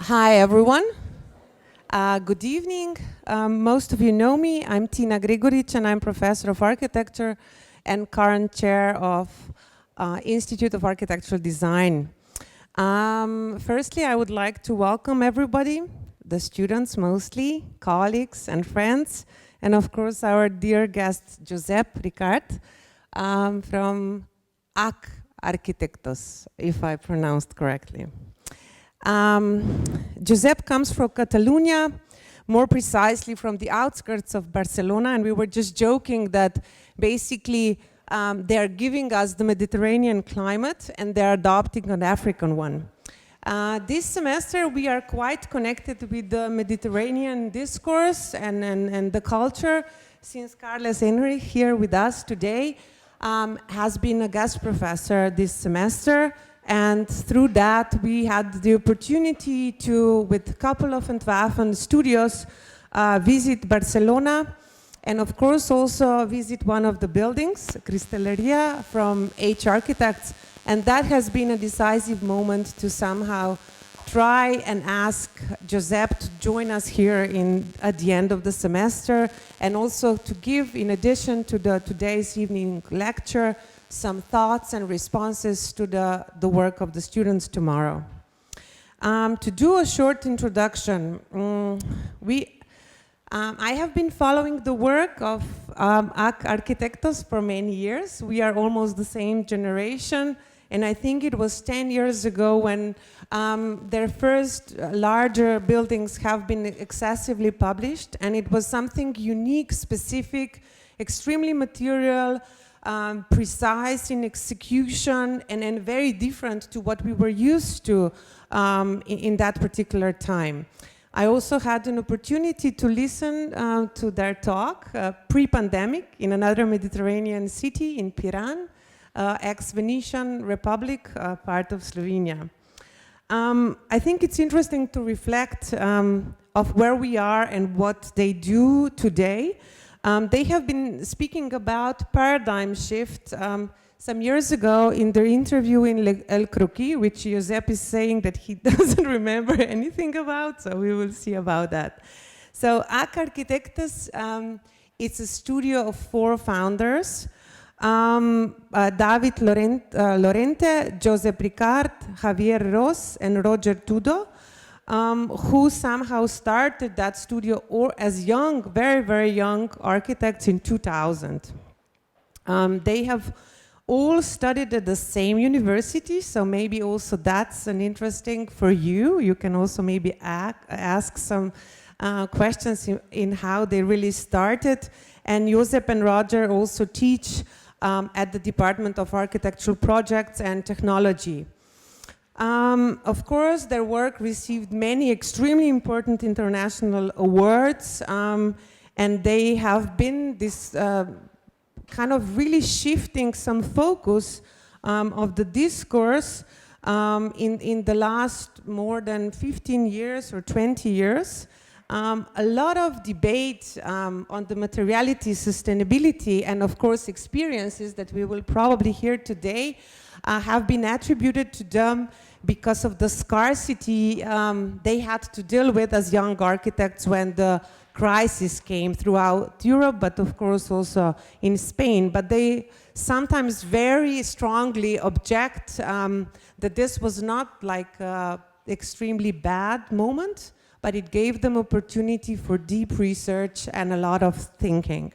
Hi everyone, good evening. Most of you know me. I'm Tina Gregoric and I'm Professor of Architecture and current Chair of Institute of Architectural Design. Firstly, I would like to welcome everybody, the students mostly, colleagues and friends, and of course our dear guest Josep Ricart from ARQUITECTES, if I pronounced correctly. Josep comes from Catalonia, more precisely from the outskirts of Barcelona, and we were just joking that basically they're giving us the Mediterranean climate and they're adopting an African one. This semester we are quite connected with the Mediterranean discourse and the culture, since Carles Henry, here with us today, has been a guest professor this semester. And through that, we had the opportunity to, with a couple of Antwerpen studios, visit Barcelona, and of course also visit one of the buildings, Cristalleria from HARQUITECTES, and that has been a decisive moment to somehow try and ask Josep to join us here at the end of the semester, and also to give, in addition to today's evening lecture, some thoughts and responses to the work of the students tomorrow. To do a short introduction, I have been following the work of ARQUITECTES for many years. We are almost the same generation, and I think it was 10 years ago when their first larger buildings have been excessively published, and it was something unique, specific, extremely material, precise in execution, and very different to what we were used to in that particular time. I also had an opportunity to listen to their talk pre-pandemic in another Mediterranean city in Piran, ex-Venetian Republic, part of Slovenia. I think it's interesting to reflect of where we are and what they do today. They have been speaking about paradigm shift some years ago in their interview in El Croquis, which Josep is saying that he doesn't remember anything about, so we will see about that. So ARQUITECTES, it's a studio of 4 founders, David Lorente, Josep Ricart, Xavier Ros, and Roger Tudó, who somehow started that studio as young, very, very young architects in 2000. They have all studied at the same university, so maybe also that's an interesting for you. You can also maybe ask some questions in how they really started. And Josep and Roger also teach at the Department of Architectural Projects and Technology. Of course, their work received many extremely important international awards, and they have been this kind of really shifting some focus of the discourse in the last more than 15 years or 20 years. A lot of debate on the materiality, sustainability, and of course experiences that we will probably hear today have been attributed to them because of the scarcity they had to deal with as young architects when the crisis came throughout Europe, but of course also in Spain. But they sometimes very strongly object that this was not like an extremely bad moment, but it gave them opportunity for deep research and a lot of thinking.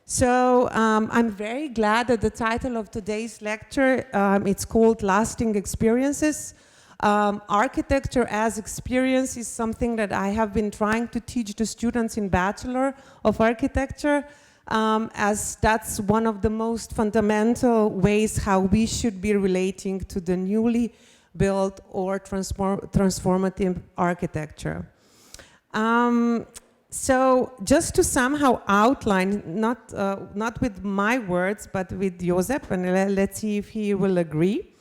So I'm very glad that the title of today's lecture, it's called Lasting Experiences. Architecture as experience is something that I have been trying to teach the students in Bachelor of Architecture, as that's one of the most fundamental ways how we should be relating to the newly built or transformative architecture. So just to somehow outline, not with my words, but with Josep, and let's see if he will agree,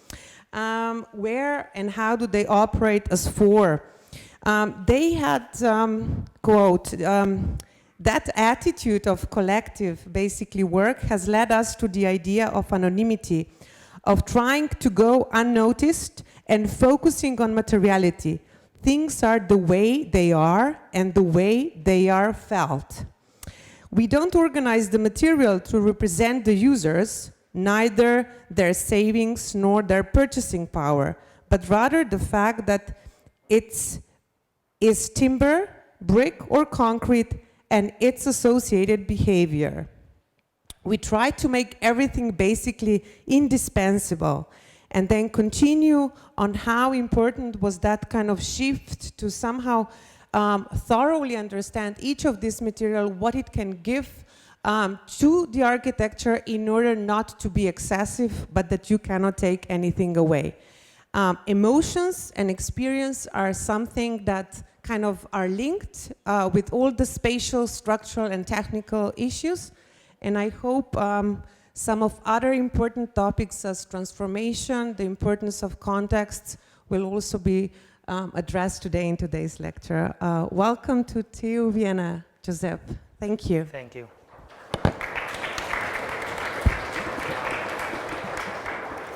where and how do they operate as 4? They had, quote, that attitude of collective, basically work, has led us to the idea of anonymity, of trying to go unnoticed and focusing on materiality, Things are the way they are and the way they are felt. We don't organize the material to represent the users, neither their savings nor their purchasing power, but rather the fact that it is timber, brick or concrete, and its associated behavior. We try to make everything basically indispensable, and then continue on how important was that kind of shift to somehow thoroughly understand each of these material, what it can give to the architecture in order not to be excessive, but that you cannot take anything away. Emotions and experience are something that kind of are linked with all the spatial, structural, and technical issues. And I hope some of other important topics as transformation, the importance of context, will also be addressed today in today's lecture. Welcome to TU Vienna, Josep. Thank you. Thank you.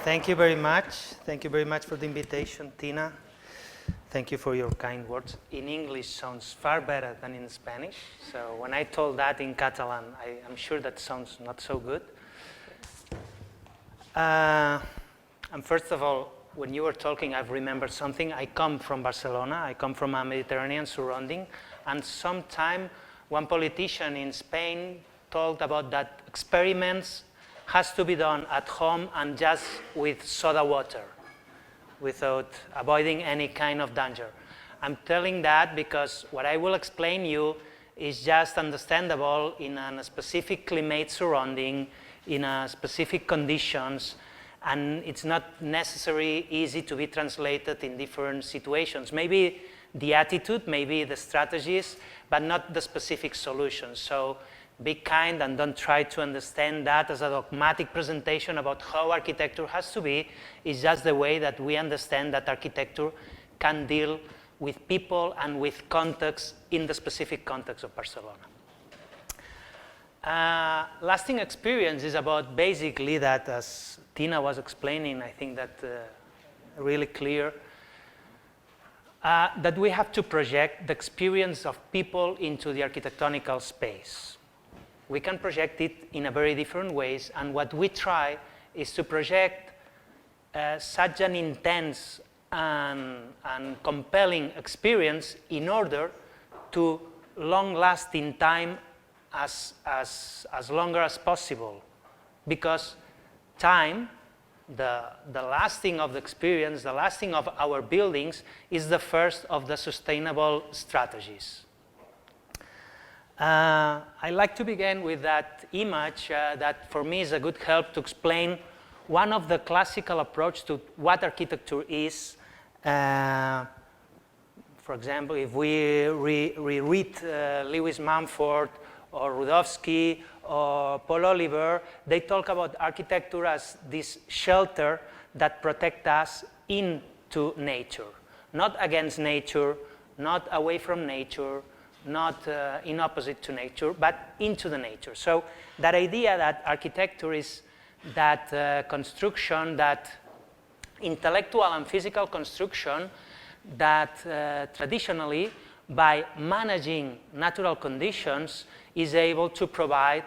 Thank you very much. Thank you very much for the invitation, Tina. Thank you for your kind words. In English sounds far better than in Spanish. So when I told that in Catalan, I'm sure that sounds not so good. And first of all, when you were talking, I've remembered something. I come from Barcelona. I come from a Mediterranean surrounding. And sometime one politician in Spain talked about that experiments has to be done at home and just with soda water, without avoiding any kind of danger. I'm telling that because what I will explain you is just understandable in a specific climate surrounding, in a specific conditions, and it's not necessarily easy to be translated in different situations. Maybe the attitude, maybe the strategies, but not the specific solutions. So be kind and don't try to understand that as a dogmatic presentation about how architecture has to be. It's just the way that we understand that architecture can deal with people and with context in the specific context of Barcelona. Lasting experience is about basically that, as Tina was explaining, I think that really clear, that we have to project the experience of people into the architectonical space. We can project it in a very different ways, and what we try is to project such an intense and compelling experience in order to long last in time as longer as possible, because time, the lasting of the experience, the lasting of our buildings is the first of the sustainable strategies. I like to begin with that image that for me is a good help to explain one of the classical approach to what architecture is. For example, if we reread Lewis Mumford or Rudowski or Paul Oliver, they talk about architecture as this shelter that protects us into nature, not against nature, not away from nature, not in opposite to nature, but into the nature. So that idea that architecture is that construction, that intellectual and physical construction that traditionally, by managing natural conditions, is able to provide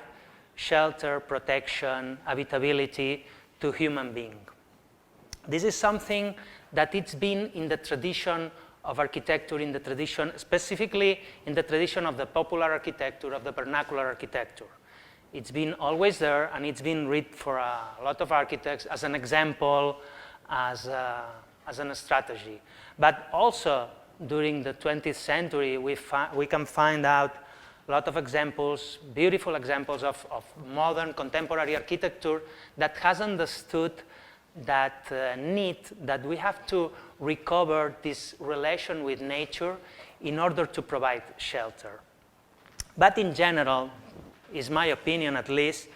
shelter, protection, habitability to human beings. This is something that it's been in the tradition of architecture, in the tradition, specifically in the tradition of the popular architecture, of the vernacular architecture. It's been always there, and it's been read for a lot of architects as an example, as a strategy. But also during the 20th century, we can find out a lot of examples, beautiful examples of modern contemporary architecture that has understood that need that we have to recover this relation with nature in order to provide shelter. But in general, is my opinion at least,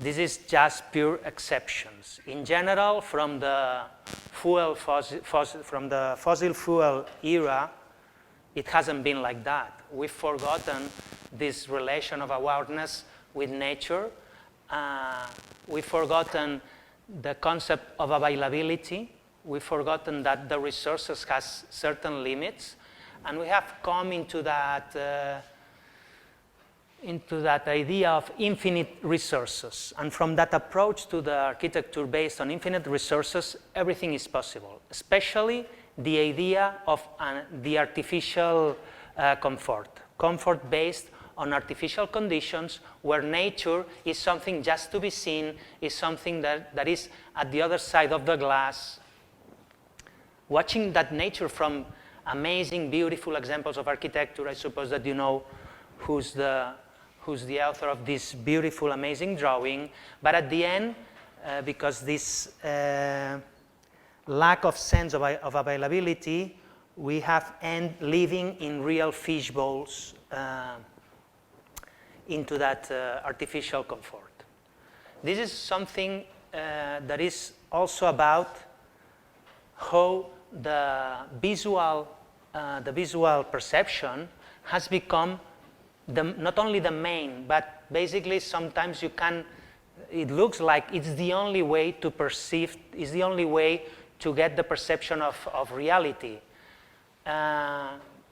this is just pure exceptions. In general, from the fossil fuel era, it hasn't been like that. We've forgotten this relation of awareness with nature. We've forgotten the concept of availability. we've forgotten that the resources has certain limits, and we have come into that idea of infinite resources. And from that approach to the architecture based on infinite resources, everything is possible, especially the idea of the artificial comfort based on artificial conditions, where nature is something just to be seen, is something that is at the other side of the glass. Watching that nature from amazing, beautiful examples of architecture, I suppose that you know who's the author of this beautiful, amazing drawing. But at the end, because this lack of sense of availability, we have living in real fish bowls into that artificial comfort. This is something that is also about how the visual perception has become not only the main, but basically sometimes it looks like it's the only way to perceive, is the only way to get the perception of reality.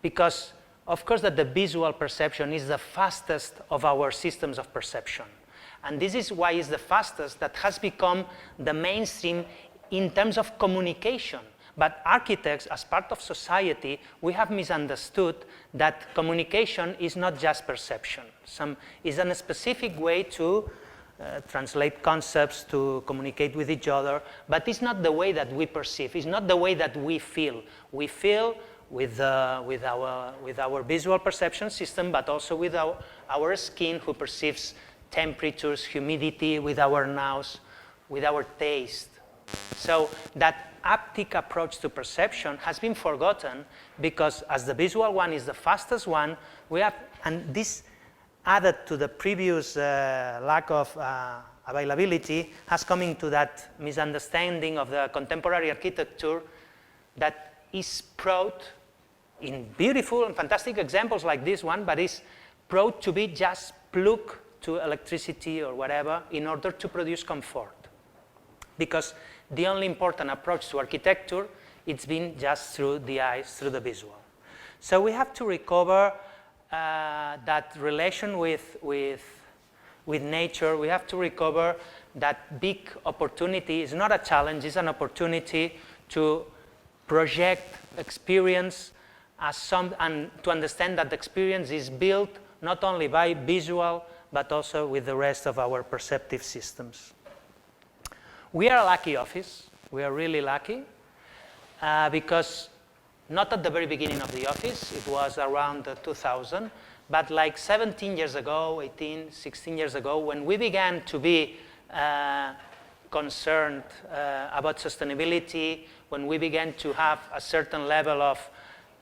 Because of course that the visual perception is the fastest of our systems of perception. And this is why it's the fastest that has become the mainstream in terms of communication. But architects, as part of society, we have misunderstood that communication is not just perception. It's a specific way to translate concepts, to communicate with each other, but it's not the way that we perceive. It's not the way that we feel. We feel with our visual perception system, but also with our skin, who perceives temperatures, humidity, with our nose, with our taste. So that haptic approach to perception has been forgotten, because as the visual one is the fastest one, we have, and this added to the previous lack of availability, has come into that misunderstanding of the contemporary architecture that is proud in beautiful and fantastic examples like this one, but is proud to be just plugged to electricity or whatever in order to produce comfort. Because the only important approach to architecture, it's been just through the eyes, through the visual. So we have to recover that relation with nature. We have to recover that big opportunity. It's not a challenge, it's an opportunity to project experience as and to understand that the experience is built not only by visual, but also with the rest of our perceptive systems. We are a lucky office. We are really lucky because not at the very beginning of the office, it was around 2000, but like 17 years ago, 18, 16 years ago, when we began to be concerned about sustainability, when we began to have a certain level of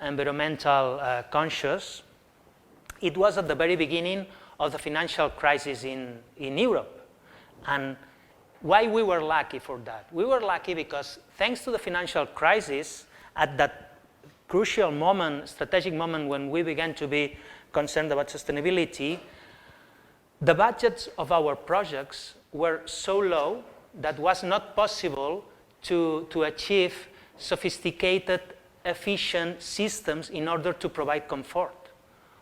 environmental conscious, it was at the very beginning of the financial crisis in Europe. And why we were lucky for that? We were lucky because thanks to the financial crisis, at that crucial moment, strategic moment when we began to be concerned about sustainability, the budgets of our projects were so low that was not possible to achieve sophisticated, efficient systems in order to provide comfort.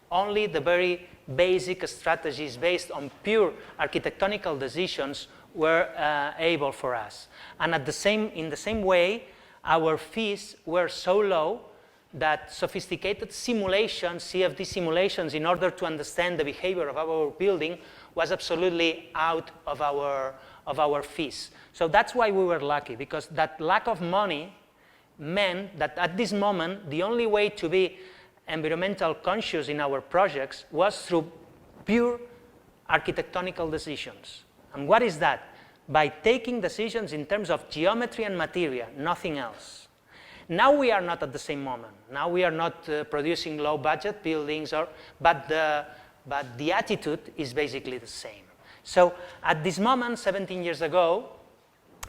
Only the very basic strategies based on pure architectonical decisions were able for us. And in the same way, our fees were so low that sophisticated simulations, CFD simulations, in order to understand the behavior of our building was absolutely out of our fees. So that's why we were lucky, because that lack of money meant that at this moment, the only way to be environmental conscious in our projects was through pure architectonical decisions. And what is that? By taking decisions in terms of geometry and material, nothing else. Now we are not at the same moment. Now we are not producing low-budget buildings, but the attitude is basically the same. So at this moment, 17 years ago,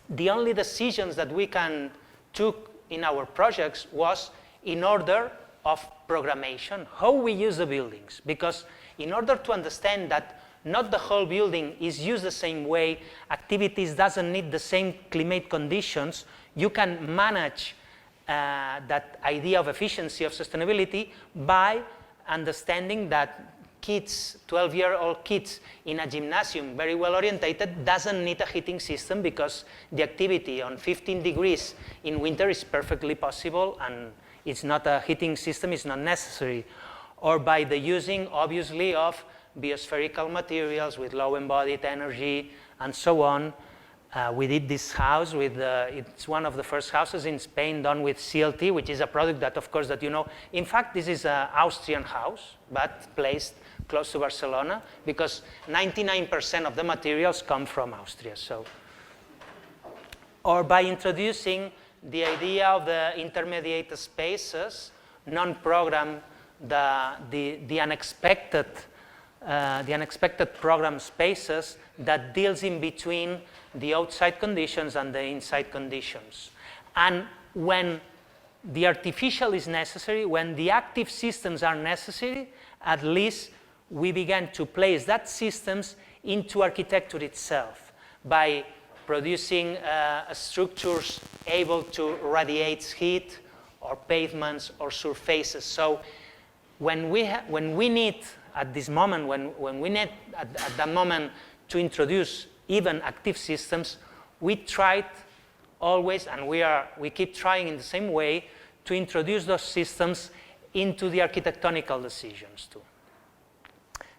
the only decisions that we can took in our projects was in order of programmation, how we use the buildings. Because in order to understand that not the whole building is used the same way, activities doesn't need the same climate conditions, you can manage that idea of efficiency, of sustainability, by understanding that kids, 12-year-old kids in a gymnasium, very well orientated, doesn't need a heating system because the activity on 15 degrees in winter is perfectly possible and it's not a heating system, is not necessary. Or by the using, obviously, of biospherical materials with low embodied energy and so on. We did this house with, it's one of the first houses in Spain done with CLT, which is a product that, of course, that you know. In fact, this is an Austrian house, but placed close to Barcelona, because 99% of the materials come from Austria. So, or by introducing the idea of the intermediate spaces, non-program, the unexpected program spaces that deals in between the outside conditions and the inside conditions. And when the artificial is necessary, when the active systems are necessary, at least we began to place that systems into architecture itself by producing structures able to radiate heat, or pavements, or surfaces. So when we need at this moment, when we need at that moment to introduce even active systems, we tried always, and we keep trying in the same way, to introduce those systems into the architectonical decisions too.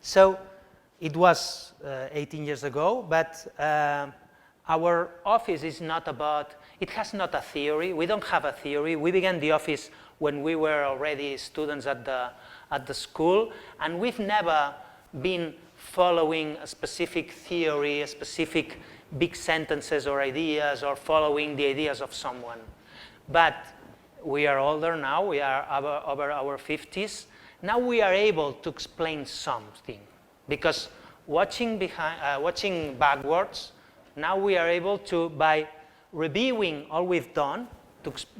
So it was 18 years ago, but our office is not about, it has not a theory. We don't have a theory. We began the office when we were already students at the school, and we've never been following a specific theory, a specific big sentences or ideas, or following the ideas of someone. But we are older now, we are over our 50s. Now we are able to explain something, because watching backwards, now we are able to, by reviewing all we've done,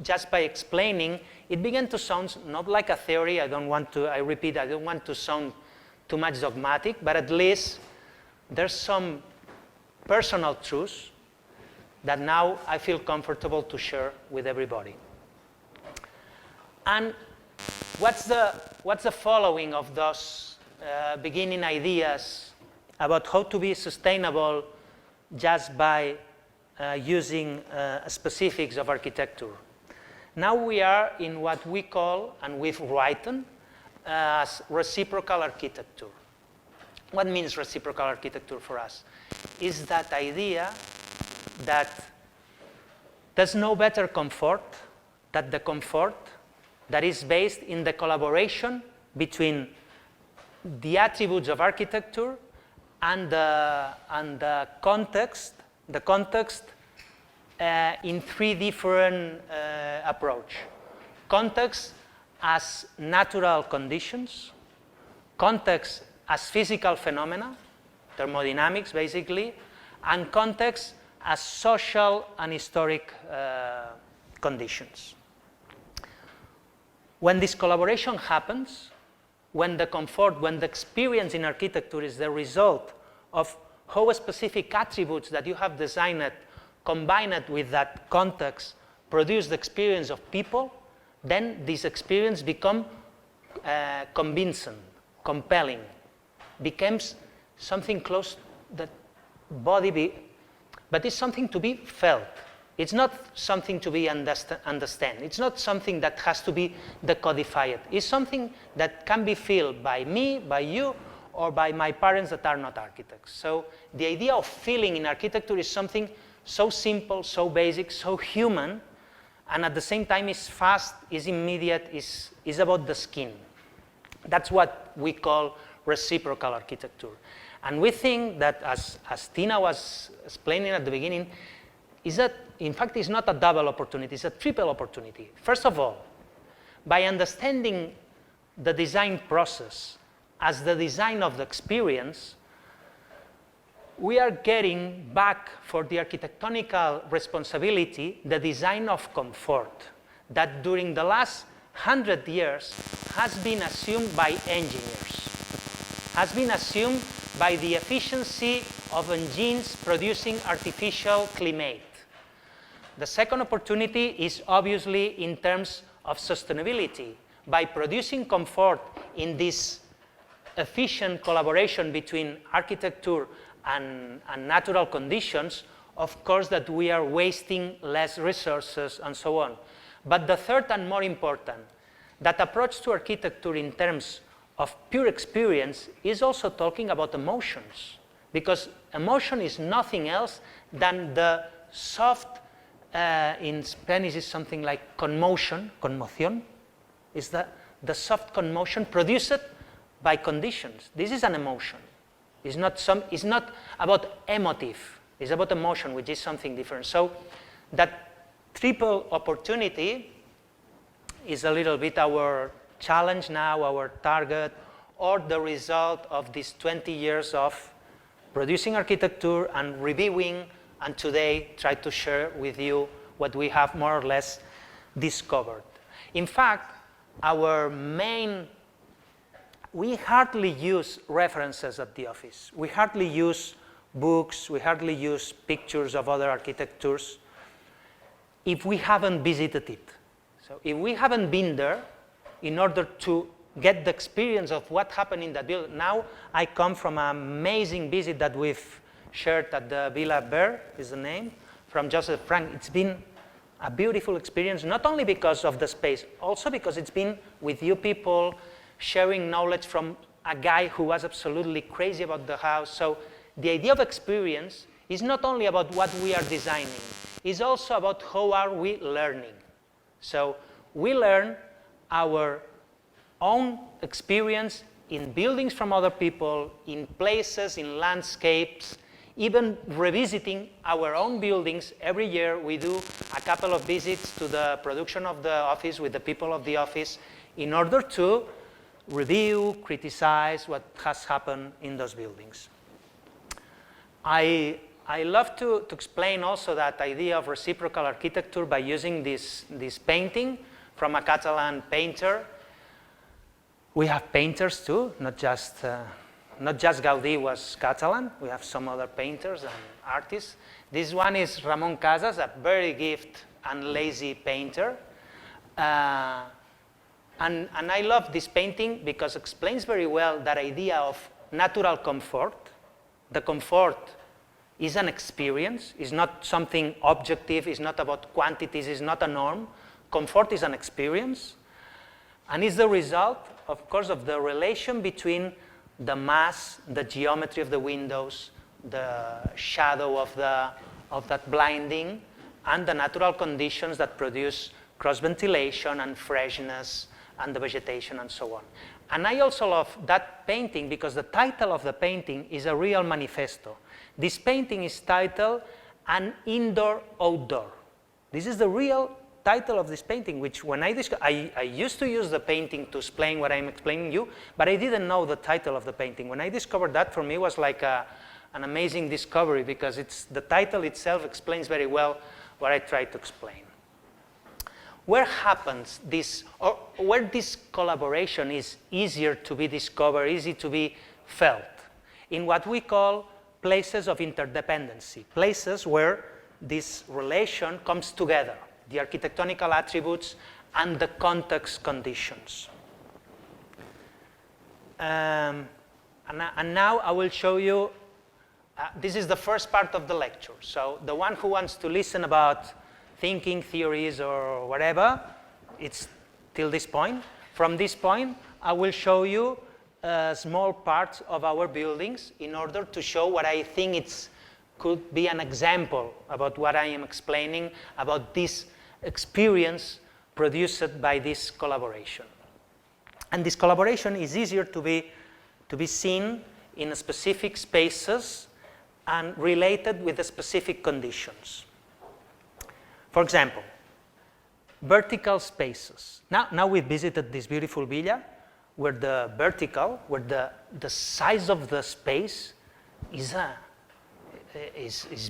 just by explaining, it began to sound not like a theory. I don't want to sound too much dogmatic, but at least there's some personal truths that now I feel comfortable to share with everybody. And what's the following of those beginning ideas about how to be sustainable just by using specifics of architecture? Now we are in what we call, and we've written, as reciprocal architecture. What means reciprocal architecture for us? Is that idea that there's no better comfort than the comfort that is based in the collaboration between the attributes of architecture and the context in three different approaches. Context as natural conditions, context as physical phenomena, thermodynamics basically, and context as social and historic conditions. When this collaboration happens, when the comfort, when the experience in architecture is the result of how specific attributes that you have designed combined with that context produce the experience of people, then this experience becomes convincing, compelling, becomes something close that body, but it's something to be felt. It's not something to be understand. It's not something that has to be decodified. It's something that can be felt by me, by you, or by my parents that are not architects. So the idea of feeling in architecture is something so simple, so basic, so human, and at the same time is fast, is immediate, is about the skin. That's what we call reciprocal architecture. And we think that, as Tina was explaining at the beginning, is that, in fact, it's not a double opportunity, it's a triple opportunity. First of all, by understanding the design process as the design of the experience, we are getting back for the architectonical responsibility the design of comfort that during the last 100 years has been assumed by engineers, has been assumed by the efficiency of engines producing artificial climate. The second opportunity is obviously in terms of sustainability. By producing comfort in this efficient collaboration between architecture and natural conditions, of course that we are wasting less resources and so on. But the third and more important, that approach to architecture in terms of pure experience is also talking about emotions, because emotion is nothing else than the soft, in Spanish is something like conmotion, conmoción, is the soft commotion produced by conditions. This is an emotion. It's not about emotive, it's about emotion, which is something different. So that triple opportunity is a little bit our challenge now, our target, or the result of these 20 years of producing architecture and reviewing, and today try to share with you what we have more or less discovered. In fact, we hardly use references at the office. We hardly use books, we hardly use pictures of other architectures if we haven't visited it. So if we haven't been there in order to get the experience of what happened in that building. Now I come from an amazing visit that we've shared at the Villa Bear, is the name, from Joseph Frank. It's been a beautiful experience, not only because of the space, also because it's been with you people, sharing knowledge from a guy who was absolutely crazy about the house. So the idea of experience is not only about what we are designing, it's also about how are we learning. So we learn our own experience in buildings from other people, in places, in landscapes, even revisiting our own buildings. Every year we do a couple of visits to the production of the office with the people of the office in order to review, criticize what has happened in those buildings. I love to explain also that idea of reciprocal architecture by using this painting from a Catalan painter. We have painters too, not just Gaudí was Catalan. We have some other painters and artists. This one is Ramon Casas, a very gifted and lazy painter. And I love this painting because it explains very well that idea of natural comfort. The comfort is an experience, it's not something objective, it's not about quantities, it's not a norm. Comfort is an experience, and it's the result, of course, of the relation between the mass, the geometry of the windows, the shadow of that blinding, and the natural conditions that produce cross-ventilation and freshness and the vegetation and so on. And I also love that painting because the title of the painting is a real manifesto. This painting is titled An Indoor-Outdoor. This is the real title of this painting, which when I used to use the painting to explain what I'm explaining you, but I didn't know the title of the painting. When I discovered that, for me, it was like an amazing discovery because the title itself explains very well what I try to explain. Where happens this, or where this collaboration is easier to be discovered, easy to be felt? In what we call places of interdependency, places where this relation comes together, the architectonical attributes and the context conditions. And now I will show you, this is the first part of the lecture. So the one who wants to listen about thinking, theories, or whatever, it's till this point. From this point, I will show you small parts of our buildings in order to show what I think could be an example about what I am explaining about this experience produced by this collaboration. And this collaboration is easier to be seen in specific spaces and related with the specific conditions. For example, vertical spaces. Now we visited this beautiful villa where the vertical, where the size of the space is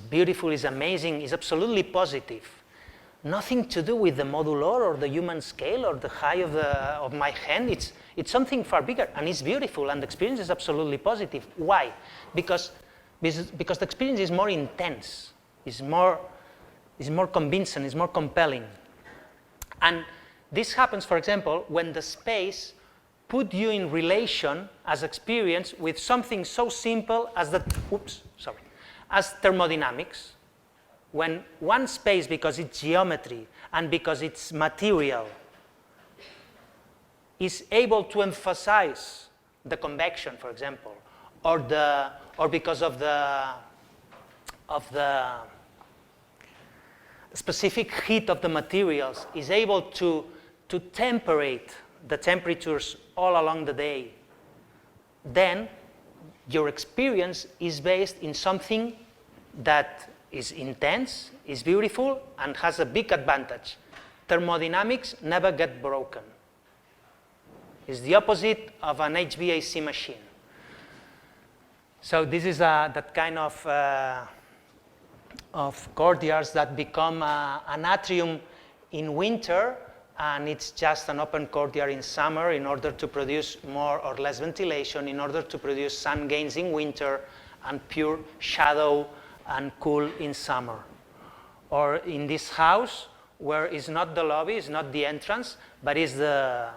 beautiful, is amazing, is absolutely positive. Nothing to do with the modular or the human scale or the height of my hand. It's something far bigger, and it's beautiful, and the experience is absolutely positive. Why? Because the experience is more intense. It's more is more convincing, is more compelling. And this happens, for example, when the space put you in relation as experience with something so simple as as thermodynamics. When one space, because it's geometry and because it's material, is able to emphasize the convection, for example, or because of the specific heat of the materials, is able to temperate the temperatures all along the day, then your experience is based in something that is intense, is beautiful, and has a big advantage. Thermodynamics never get broken. It's the opposite of an HVAC machine. So this is that kind of courtyards that become an atrium in winter, and it's just an open courtyard in summer in order to produce more or less ventilation, in order to produce sun gains in winter and pure shadow and cool in summer. Or in this house, where it's not the lobby, it's not the entrance, but is a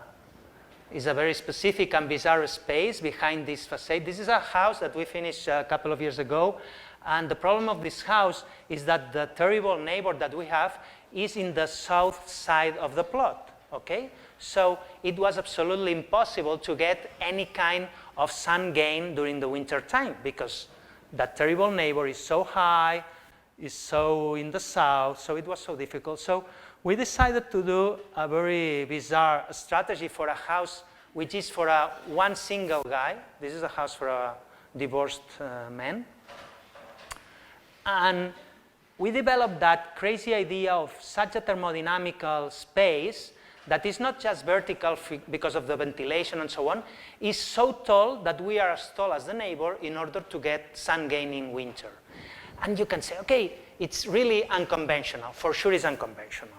very specific and bizarre space behind this facade. This is a house that we finished a couple of years ago, and the problem of this house is that the terrible neighbor that we have is in the south side of the plot, okay? So it was absolutely impossible to get any kind of sun gain during the winter time, because that terrible neighbor is so high, is so in the south, so it was so difficult. So we decided to do a very bizarre strategy for a house which is for one single guy. This is a house for a divorced man. And we developed that crazy idea of such a thermodynamical space that is not just vertical because of the ventilation and so on, is so tall that we are as tall as the neighbor in order to get sun gain in winter. And you can say, okay, it's really unconventional. For sure it's unconventional.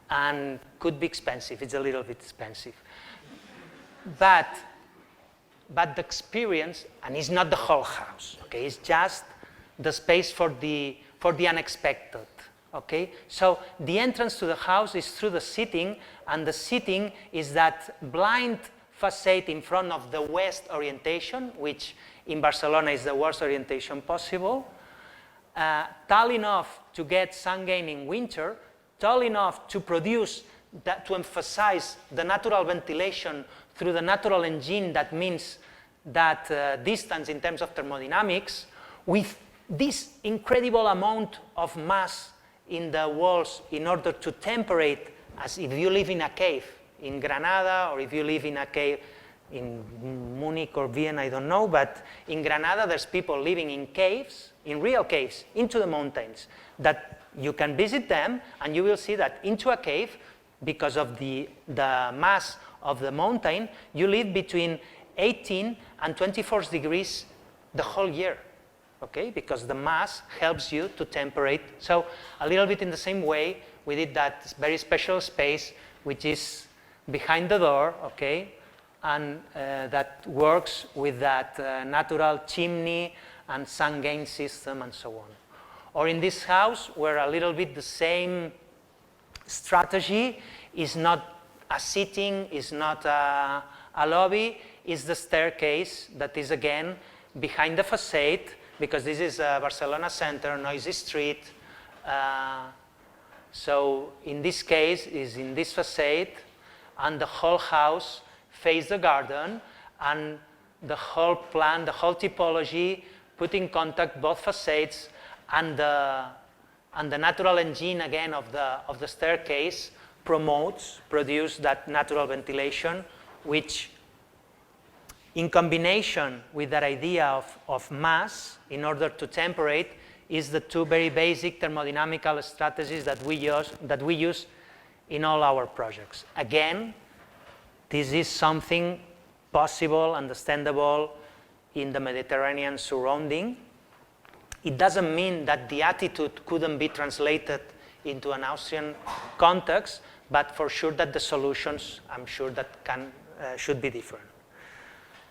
And could be expensive. It's a little bit expensive. But the experience, and it's not the whole house, okay? It's just the space for the unexpected. Okay, so the entrance to the house is through the seating, and the seating is that blind facade in front of the west orientation, which in Barcelona is the worst orientation possible, tall enough to get sun gain in winter, tall enough to produce, to emphasize the natural ventilation through the natural engine, that means that distance in terms of thermodynamics, with this incredible amount of mass in the walls in order to temperate, as if you live in a cave in Granada, or if you live in a cave in Munich or Wien, I don't know, but in Granada there's people living in caves, in real caves, into the mountains, that you can visit them and you will see that into a cave, because of the mass of the mountain, you live between 18 and 24 degrees the whole year. Okay, because the mass helps you to temperate. So a little bit in the same way, we did that very special space, which is behind the door, okay, and that works with that natural chimney and sun gain system and so on. Or in this house, where a little bit the same strategy is not a seating, is not a lobby, is the staircase that is again behind the facade, because this is a Barcelona center, noisy street. So in this case is in this facade, and the whole house faces the garden, and the whole plan, the whole typology put in contact both facades, and the natural engine again of the staircase produce that natural ventilation, which in combination with that idea of mass in order to temperate is the two very basic thermodynamical strategies that we use in all our projects. Again, this is something possible, understandable in the Mediterranean surrounding. It doesn't mean that the attitude couldn't be translated into an Austrian context, but for sure that the solutions, I'm sure that should be different.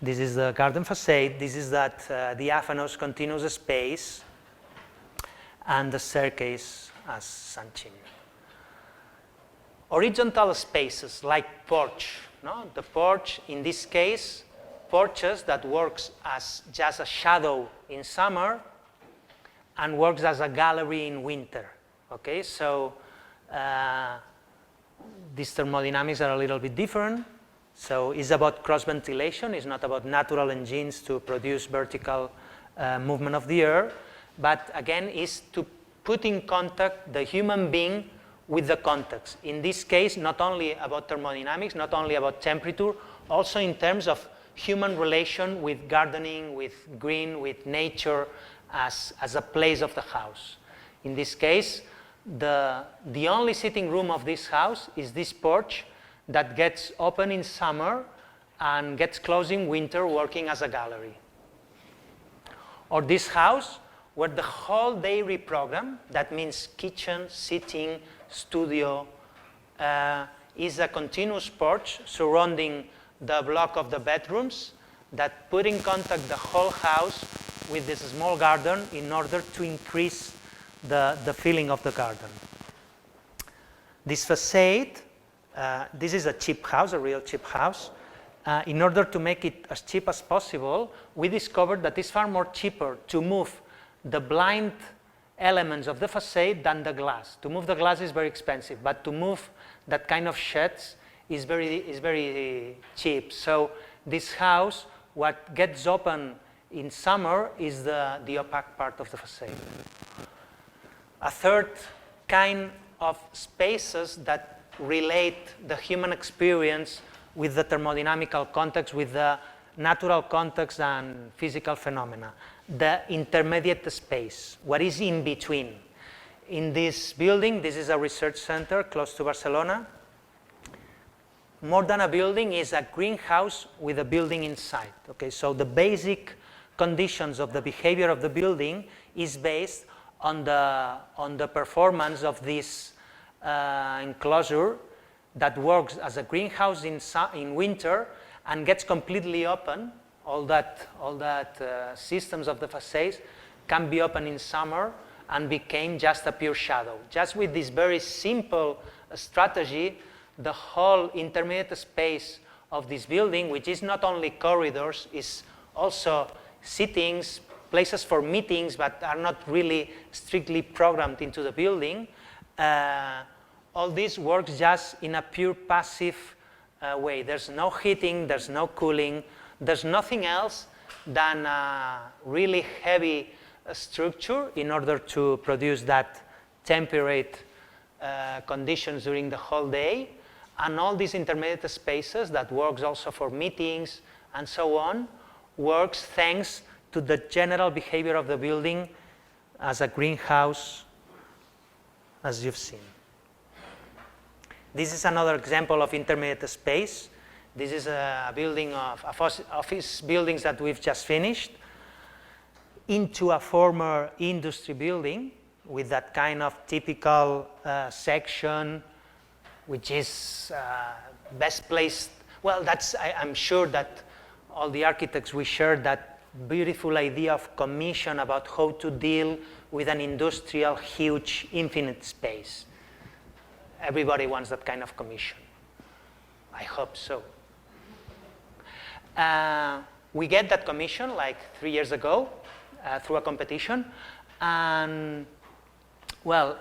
This is the garden facade. This is that diaphanous continuous space. and the staircase as Sanchim. Horizontal spaces like porch. No? The porch, in this case, porches that works as just a shadow in summer and works as a gallery in winter. Okay, so these thermodynamics are a little bit different. So it's about cross ventilation. It's not about natural engines to produce vertical movement of the air, but again, is to put in contact the human being with the context. In this case, not only about thermodynamics, not only about temperature, also in terms of human relation with gardening, with green, with nature as a place of the house. In this case, the only sitting room of this house is this porch that gets open in summer and gets closed in winter, working as a gallery. Or this house where the whole day reprogram, that means kitchen, sitting, studio, is a continuous porch surrounding the block of the bedrooms that put in contact the whole house with this small garden in order to increase the feeling of the garden. This facade, this is a cheap house, a real cheap house. In order to make it as cheap as possible, we discovered that it's far more cheaper to move the blind elements of the facade than the glass. To move the glass is very expensive, but to move that kind of sheds is very cheap. So this house, what gets open in summer is the opaque part of the facade. A third kind of spaces that relate the human experience with the thermodynamical context, with the natural context and physical phenomena. The intermediate space, what is in between. In this building, this is a research center close to Barcelona. More than a building is a greenhouse with a building inside. Okay, so the basic conditions of the behavior of the building is based on the performance of this enclosure that works as a greenhouse in winter and gets completely open. All that systems of the facades can be open in summer and became just a pure shadow. Just with this very simple strategy, the whole intermediate space of this building, which is not only corridors, is also sittings, places for meetings, but are not really strictly programmed into the building. All this works just in a pure passive way. There's no heating, there's no cooling, there's nothing else than a really heavy structure in order to produce that temperate conditions during the whole day. And all these intermediate spaces that works also for meetings and so on, works thanks to the general behavior of the building as a greenhouse, as you've seen. This is another example of intermediate space. This is a building of office buildings that we've just finished into a former industry building with that kind of typical section, which is best placed. Well, I'm sure that all the architects, we share that beautiful idea of commission about how to deal with an industrial, huge, infinite space. Everybody wants that kind of commission. I hope so. We get that commission like 3 years ago through a competition. And well,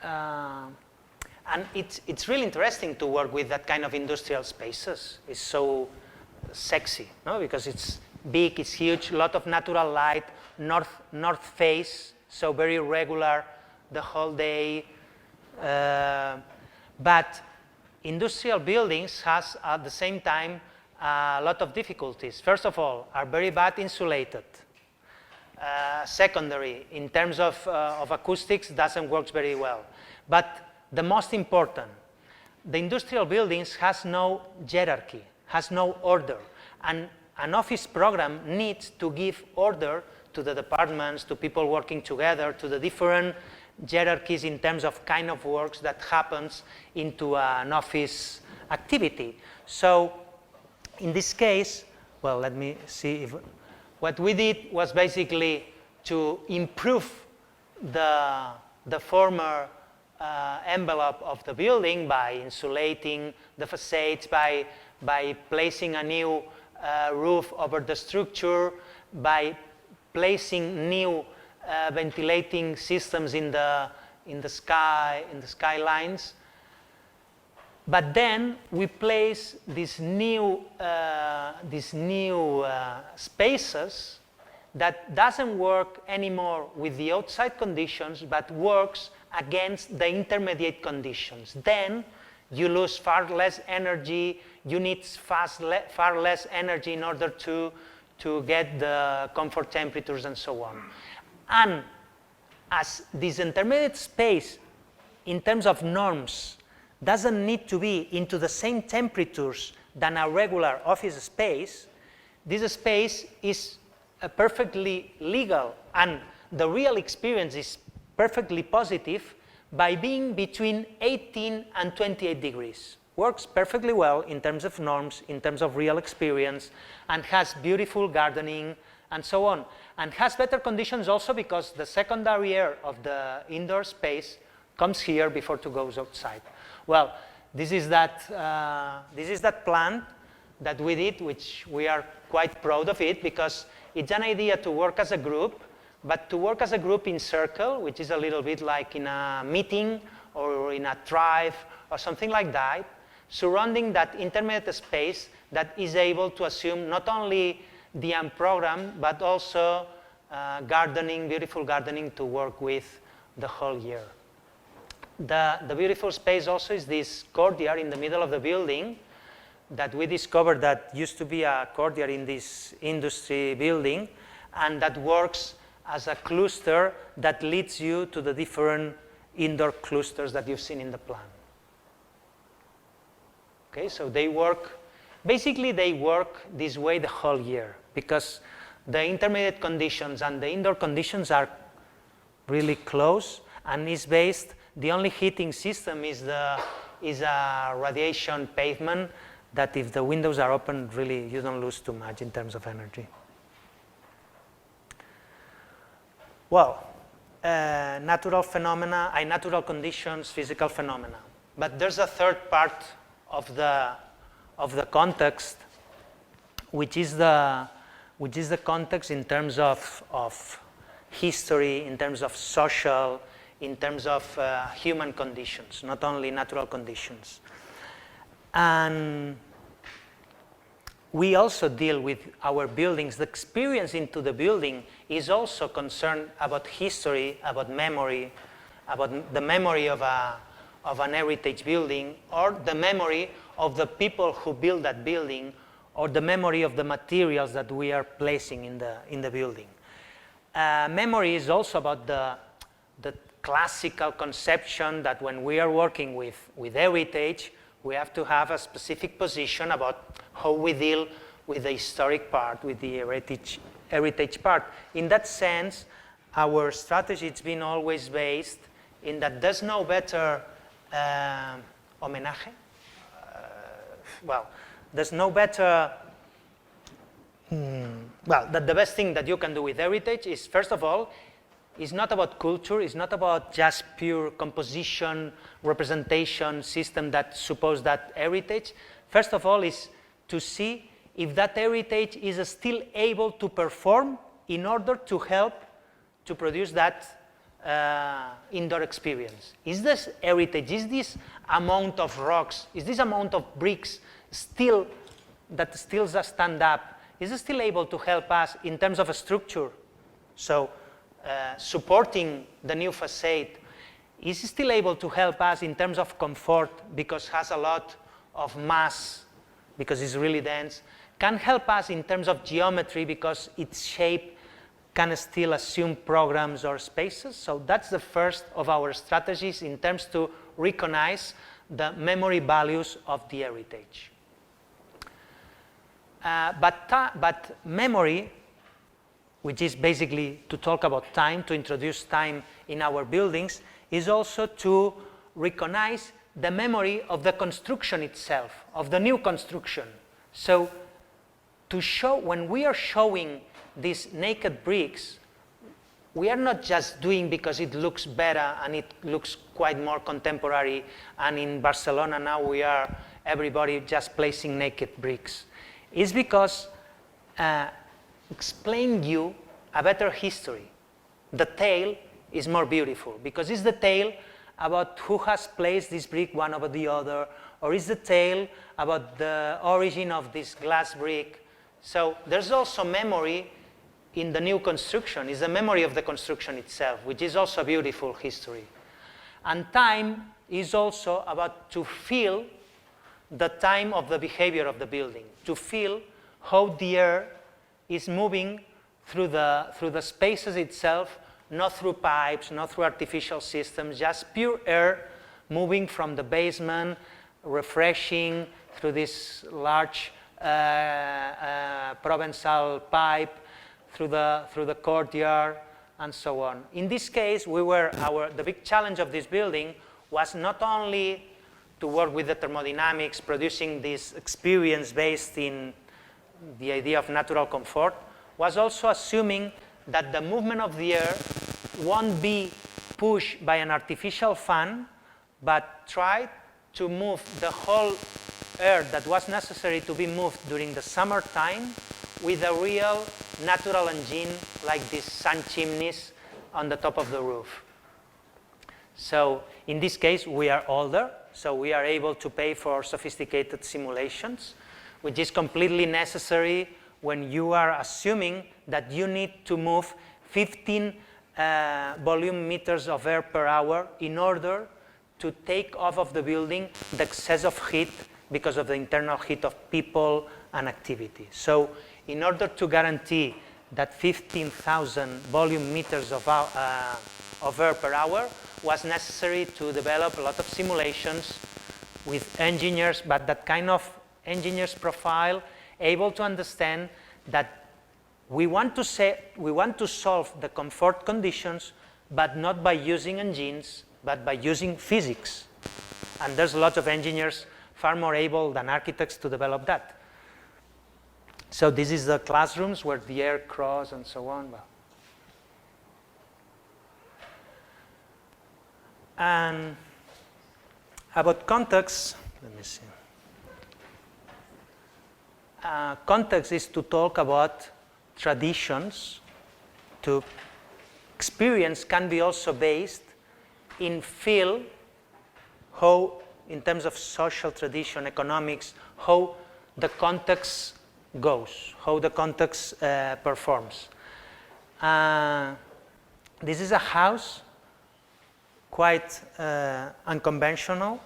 and it's really interesting to work with that kind of industrial spaces. It's so sexy, no? Because it's big, it's huge, a lot of natural light, north face, so very regular the whole day. But industrial buildings has at the same time a lot of difficulties. First of all, are very bad insulated. Secondary, in terms of acoustics, doesn't work very well. But the most important, the industrial buildings has no hierarchy, has no order. And an office program needs to give order to the departments, to people working together, to the different hierarchies in terms of kind of works that happens into an office activity. So in this case, well, let me see if what we did was basically to improve the former envelope of the building by insulating the facades, by placing a new roof over the structure, by placing new ventilating systems in the skylines. But then we place these new spaces that doesn't work anymore with the outside conditions, but works against the intermediate conditions. Then you lose far less energy, you need far less energy in order to get the comfort temperatures and so on. And as this intermediate space, in terms of norms, doesn't need to be into the same temperatures than a regular office space, this space is perfectly legal, and the real experience is perfectly positive by being between 18 and 28 degrees. Works perfectly well in terms of norms, in terms of real experience, and has beautiful gardening and so on. And has better conditions also because the secondary air of the indoor space comes here before it goes outside. Well, this is that plan that we did, which we are quite proud of it, because it's an idea to work as a group, but to work as a group in circle, which is a little bit like in a meeting or in a tribe or something like that, surrounding that intermediate space that is able to assume not only the program, but also gardening, beautiful gardening to work with the whole year. The beautiful space also is this courtyard in the middle of the building that we discovered that used to be a courtyard in this industry building, and that works as a cluster that leads you to the different indoor clusters that you've seen in the plan. Okay, so they work, basically they work this way the whole year, because the intermediate conditions and the indoor conditions are really close, and is based, the only heating system is a radiation pavement that if the windows are open, really you don't lose too much in terms of energy. Well, natural phenomena, natural conditions, physical phenomena. But there's a third part of the context, which is the context in terms of history, in terms of social, in terms of human conditions, not only natural conditions. And we also deal with our buildings. The experience into the building is also concerned about history, about memory, about the memory of an heritage building, or the memory of the people who built that building, or the memory of the materials that we are placing in the building. Memory is also about the classical conception that when we are working with heritage, we have to have a specific position about how we deal with the historic part, with the heritage part. In that sense, our strategy has been always based in that there's no better homenaje. There's no better. That the best thing that you can do with heritage is, first of all, it's not about culture, it's not about just pure composition, representation system that suppose that heritage. First of all is to see if that heritage is still able to perform in order to help to produce that indoor experience. Is this heritage, is this amount of rocks, is this amount of bricks still stand up, is it still able to help us in terms of a structure? So supporting the new facade, is still able to help us in terms of comfort because it has a lot of mass, because it's really dense, can help us in terms of geometry because its shape can still assume programs or spaces. So that's the first of our strategies in terms to recognize the memory values of the heritage. But memory, which is basically to talk about time, to introduce time in our buildings, is also to recognize the memory of the construction itself, of the new construction. So to show, when we are showing these naked bricks, we are not just doing because it looks better and it looks quite more contemporary, and in Barcelona now we are everybody just placing naked bricks. It's because explain you a better history. The tale is more beautiful because it's the tale about who has placed this brick one over the other, or is the tale about the origin of this glass brick. So there's also memory in the new construction. It's the memory of the construction itself, which is also a beautiful history. And time is also about to feel the time of the behavior of the building, to feel how the air is moving through the spaces itself, not through pipes, not through artificial systems, just pure air moving from the basement, refreshing through this large Provençal pipe, through the courtyard, and so on. In this case, the big challenge of this building was not only to work with the thermodynamics, producing this experience based in the idea of natural comfort, was also assuming that the movement of the air won't be pushed by an artificial fan, but try to move the whole air that was necessary to be moved during the summertime with a real natural engine like these sun chimneys on the top of the roof. So in this case, we are older, so we are able to pay for sophisticated simulations, which is completely necessary when you are assuming that you need to move 15 volume meters of air per hour in order to take off of the building the excess of heat because of the internal heat of people and activity. So in order to guarantee that 15,000 volume meters of air per hour was necessary to develop a lot of simulations with engineers, but that kind of engineer's profile able to understand that we want to solve the comfort conditions, but not by using engines, but by using physics. And there's a lot of engineers far more able than architects to develop that. So this is the classrooms where the air cross and so on. And about context, let me see. Context is to talk about traditions. To experience can be also based in feel how, in terms of social tradition, economics, how the context goes, how the context performs. This is a house, quite unconventional,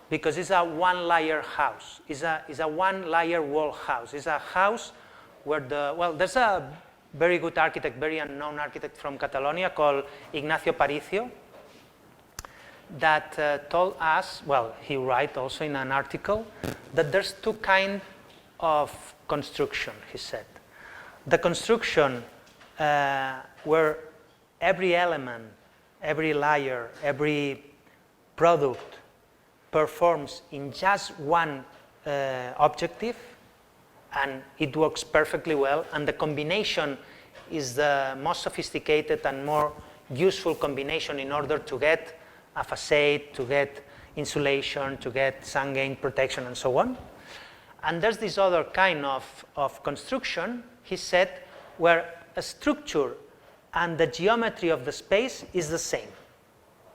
because it's a one-layer house. It's a one-layer wall house. It's a house where there's a very good architect, very unknown architect from Catalonia called Ignacio Aparicio that told us, he wrote also in an article, that there's two kinds of construction, he said. The construction where every element, every layer, every product performs in just one objective, and it works perfectly well, and the combination is the most sophisticated and more useful combination in order to get a facade, to get insulation, to get sun gain protection, and so on. And there's this other kind of construction, he said, where a structure and the geometry of the space is the same,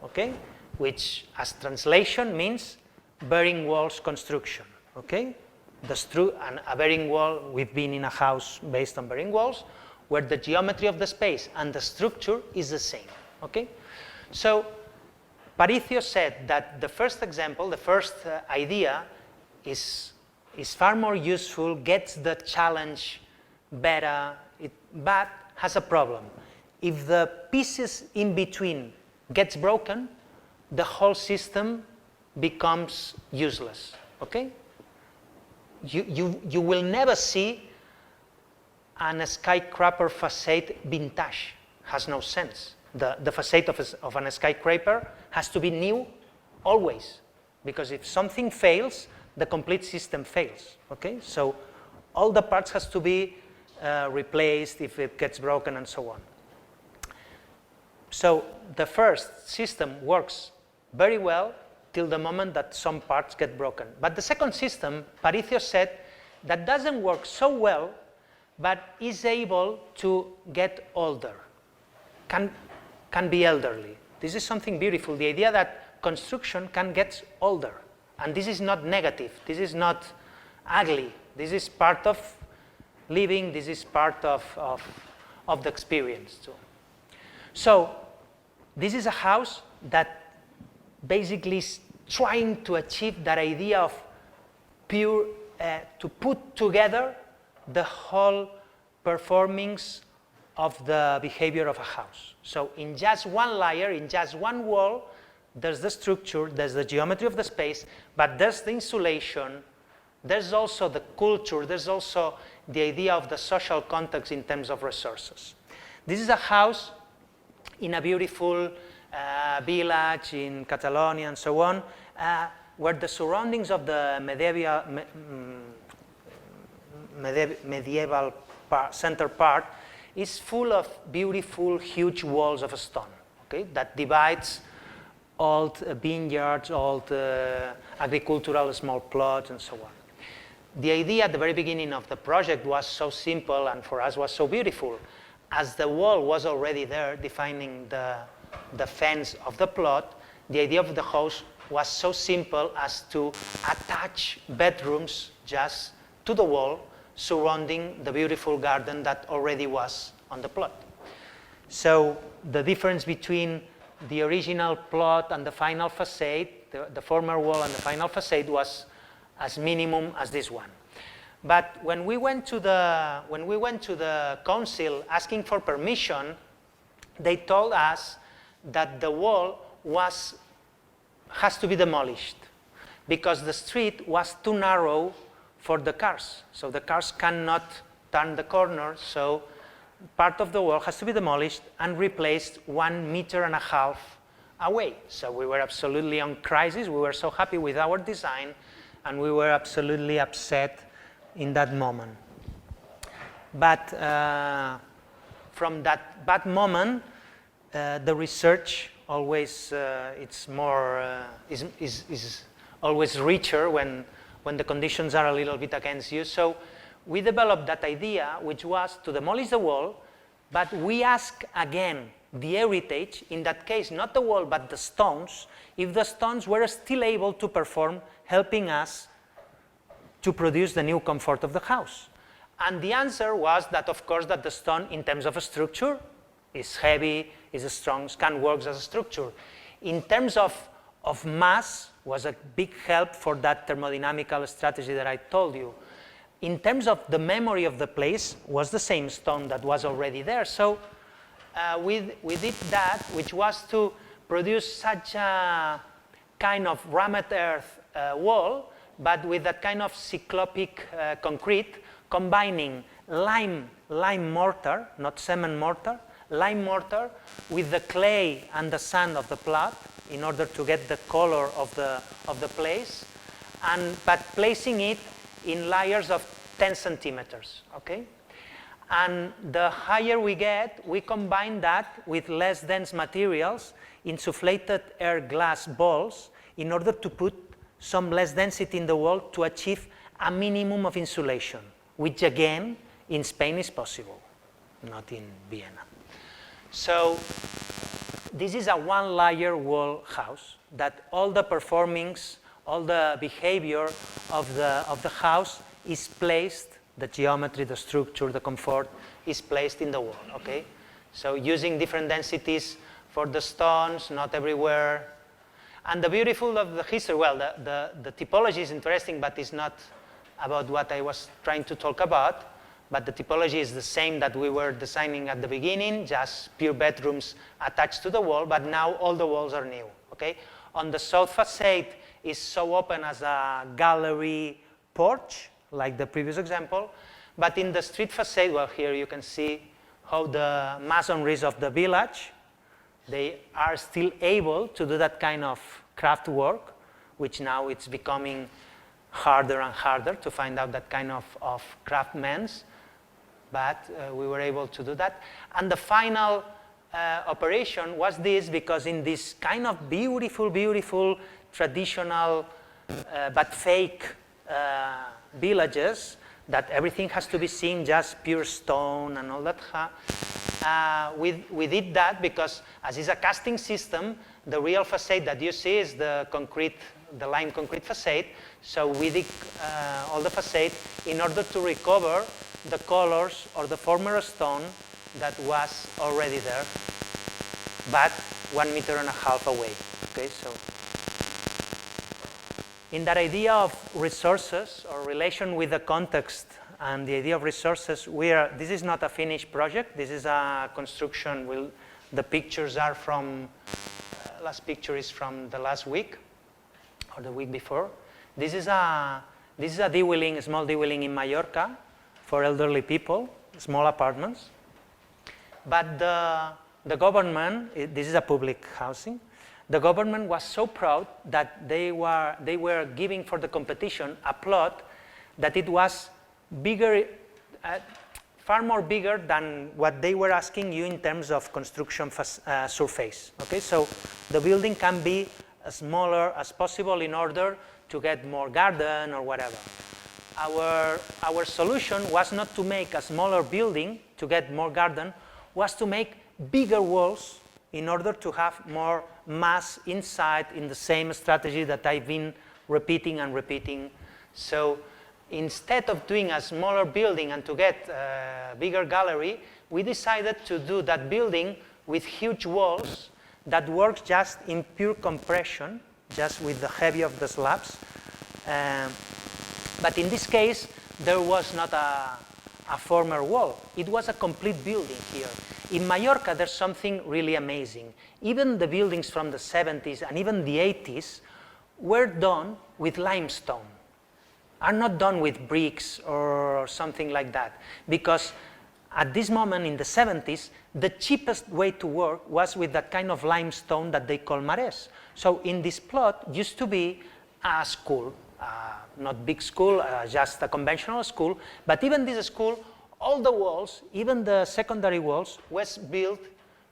okay? Which, as translation, means bearing walls construction, okay? And a bearing wall, we've been in a house based on bearing walls, where the geometry of the space and the structure is the same, okay? So, Aparicio said that the first example, the first idea is far more useful, gets the challenge better, but has a problem. If the pieces in between gets broken, the whole system becomes useless, okay? You will never see a skyscraper facade vintage, has no sense. The facade of a skyscraper has to be new always, because if something fails, the complete system fails, okay? So all the parts has to be replaced if it gets broken and so on. So the first system works very well till the moment that some parts get broken. But the second system, Paricio said, that doesn't work so well, but is able to get older, can be elderly. This is something beautiful, the idea that construction can get older. And this is not negative, this is not ugly, this is part of living, this is part of the experience too. So this is a house that basically is trying to achieve that idea of pure, to put together the whole performings of the behavior of a house. So in just one layer, in just one wall, there's the structure, there's the geometry of the space, but there's the insulation, there's also the culture, there's also the idea of the social context in terms of resources. This is a house in a beautiful village in Catalonia and so on, where the surroundings of the medieval center part is full of beautiful, huge walls of stone, okay, that divides old vineyards, old agricultural small plots, and so on. The idea at the very beginning of the project was so simple and for us was so beautiful. As the wall was already there defining the fence of the plot, the idea of the house was so simple as to attach bedrooms just to the wall surrounding the beautiful garden that already was on the plot. So the difference between the original plot and the final facade, the former wall and the final facade, was as minimum as this one. But when we went to the council asking for permission, they told us that the wall has to be demolished because the street was too narrow for the cars. So the cars cannot turn the corner, so part of the wall has to be demolished and replaced 1.5 meters away. So we were absolutely on crisis. We were so happy with our design, and we were absolutely upset in that moment. But from that moment, the research always is always richer when the conditions are a little bit against you. So we developed that idea, which was to demolish the wall, but we ask again the heritage, in that case not the wall but the stones, if the stones were still able to perform, helping us to produce the new comfort of the house. And the answer was that, of course, that the stone, in terms of a structure, is heavy, is strong, can work as a structure. In terms of mass, was a big help for that thermodynamical strategy that I told you. In terms of the memory of the place, was the same stone that was already there. So we did that, which was to produce such a kind of rammed earth wall, but with that kind of cyclopic concrete, combining lime mortar, not cement mortar, lime mortar with the clay and the sand of the plot in order to get the color of the place, but placing it in layers of 10 centimeters, okay? And the higher we get, we combine that with less dense materials, insulated air glass balls, in order to put some less density in the wall to achieve a minimum of insulation, which again, in Spain is possible, not in Vienna. So this is a one-layer wall house that all the performings, all the behavior of the house is placed, the geometry, the structure, the comfort is placed in the wall, okay? So using different densities for the stones, not everywhere. And the beautiful of the history, well, the typology is interesting, but it's not about what I was trying to talk about. But the typology is the same that we were designing at the beginning, just pure bedrooms attached to the wall, but now all the walls are new, okay? On the south facade is so open as a gallery porch, like the previous example, but in the street facade, well, here you can see how the masonries of the village, they are still able to do that kind of craft work, which now it's becoming harder and harder to find out that kind of craftsmen, but we were able to do that. And the final operation was this, because in this kind of beautiful, beautiful, traditional, but fake villages, that everything has to be seen just pure stone and all that, we did that because, as is a casting system, the real facade that you see is the concrete, the lime concrete facade. So we did all the facade in order to recover the colors or the former stone that was already there, but 1.5 meters away. Okay, so in that idea of resources or relation with the context and the idea of resources, this is not a finished project. This is a construction. The pictures are from, last picture is from the last week or the week before. This is a dwelling, a small dwelling in Mallorca for elderly people, small apartments. But the government, this is a public housing, the government was so proud that they were giving for the competition a plot that it was bigger, far more bigger than what they were asking you in terms of construction surface. Okay, so the building can be as smaller as possible in order to get more garden or whatever. Our solution was not to make a smaller building to get more garden, was to make bigger walls in order to have more mass inside in the same strategy that I've been repeating and repeating. So instead of doing a smaller building and to get a bigger gallery, we decided to do that building with huge walls that works just in pure compression, just with the heavy of the slabs. But in this case, there was not a former wall. It was a complete building here. In Mallorca, there's something really amazing. Even the buildings from the 70s and even the 80s were done with limestone, are not done with bricks or something like that. Because at this moment in the 70s, the cheapest way to work was with that kind of limestone that they call marés. So in this plot used to be a school, not big school, just a conventional school, but even this school, all the walls, even the secondary walls, was built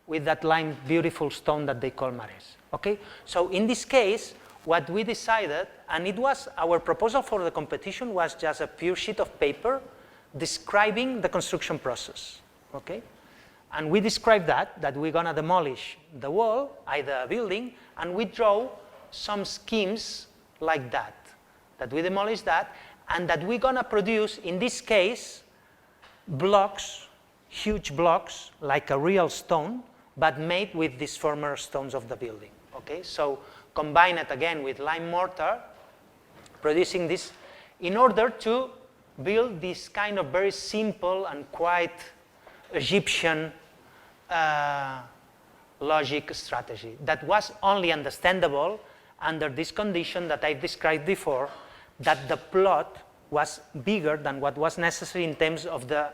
with that lime beautiful stone that they call marés. Okay? So in this case, what we decided, and it was our proposal for the competition was just a pure sheet of paper describing the construction process. Okay? And we described that we're gonna demolish the wall, either a building, and we draw some schemes like that we demolish that, and that we're gonna produce, in this case, blocks, huge blocks, like a real stone, but made with these former stones of the building. Okay, so combine it again with lime mortar, producing this in order to build this kind of very simple and quite Egyptian logic strategy that was only understandable under this condition that I've described before, that the plot was bigger than what was necessary in terms of the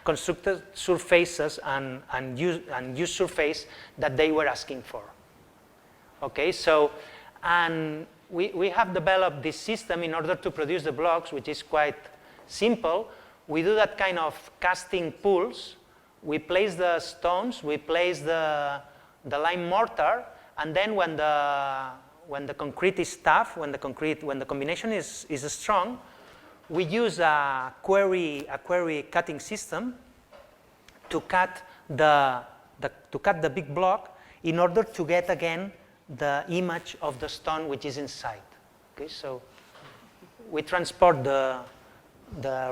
constructed surfaces and used surface that they were asking for. Okay, so, and we have developed this system in order to produce the blocks, which is quite simple. We do that kind of casting pools. We place the stones, we place the lime mortar, and then when the concrete is tough, when the combination is strong, we use a quarry cutting system to cut the big block in order to get again the image of the stone which is inside. Okay, so we transport the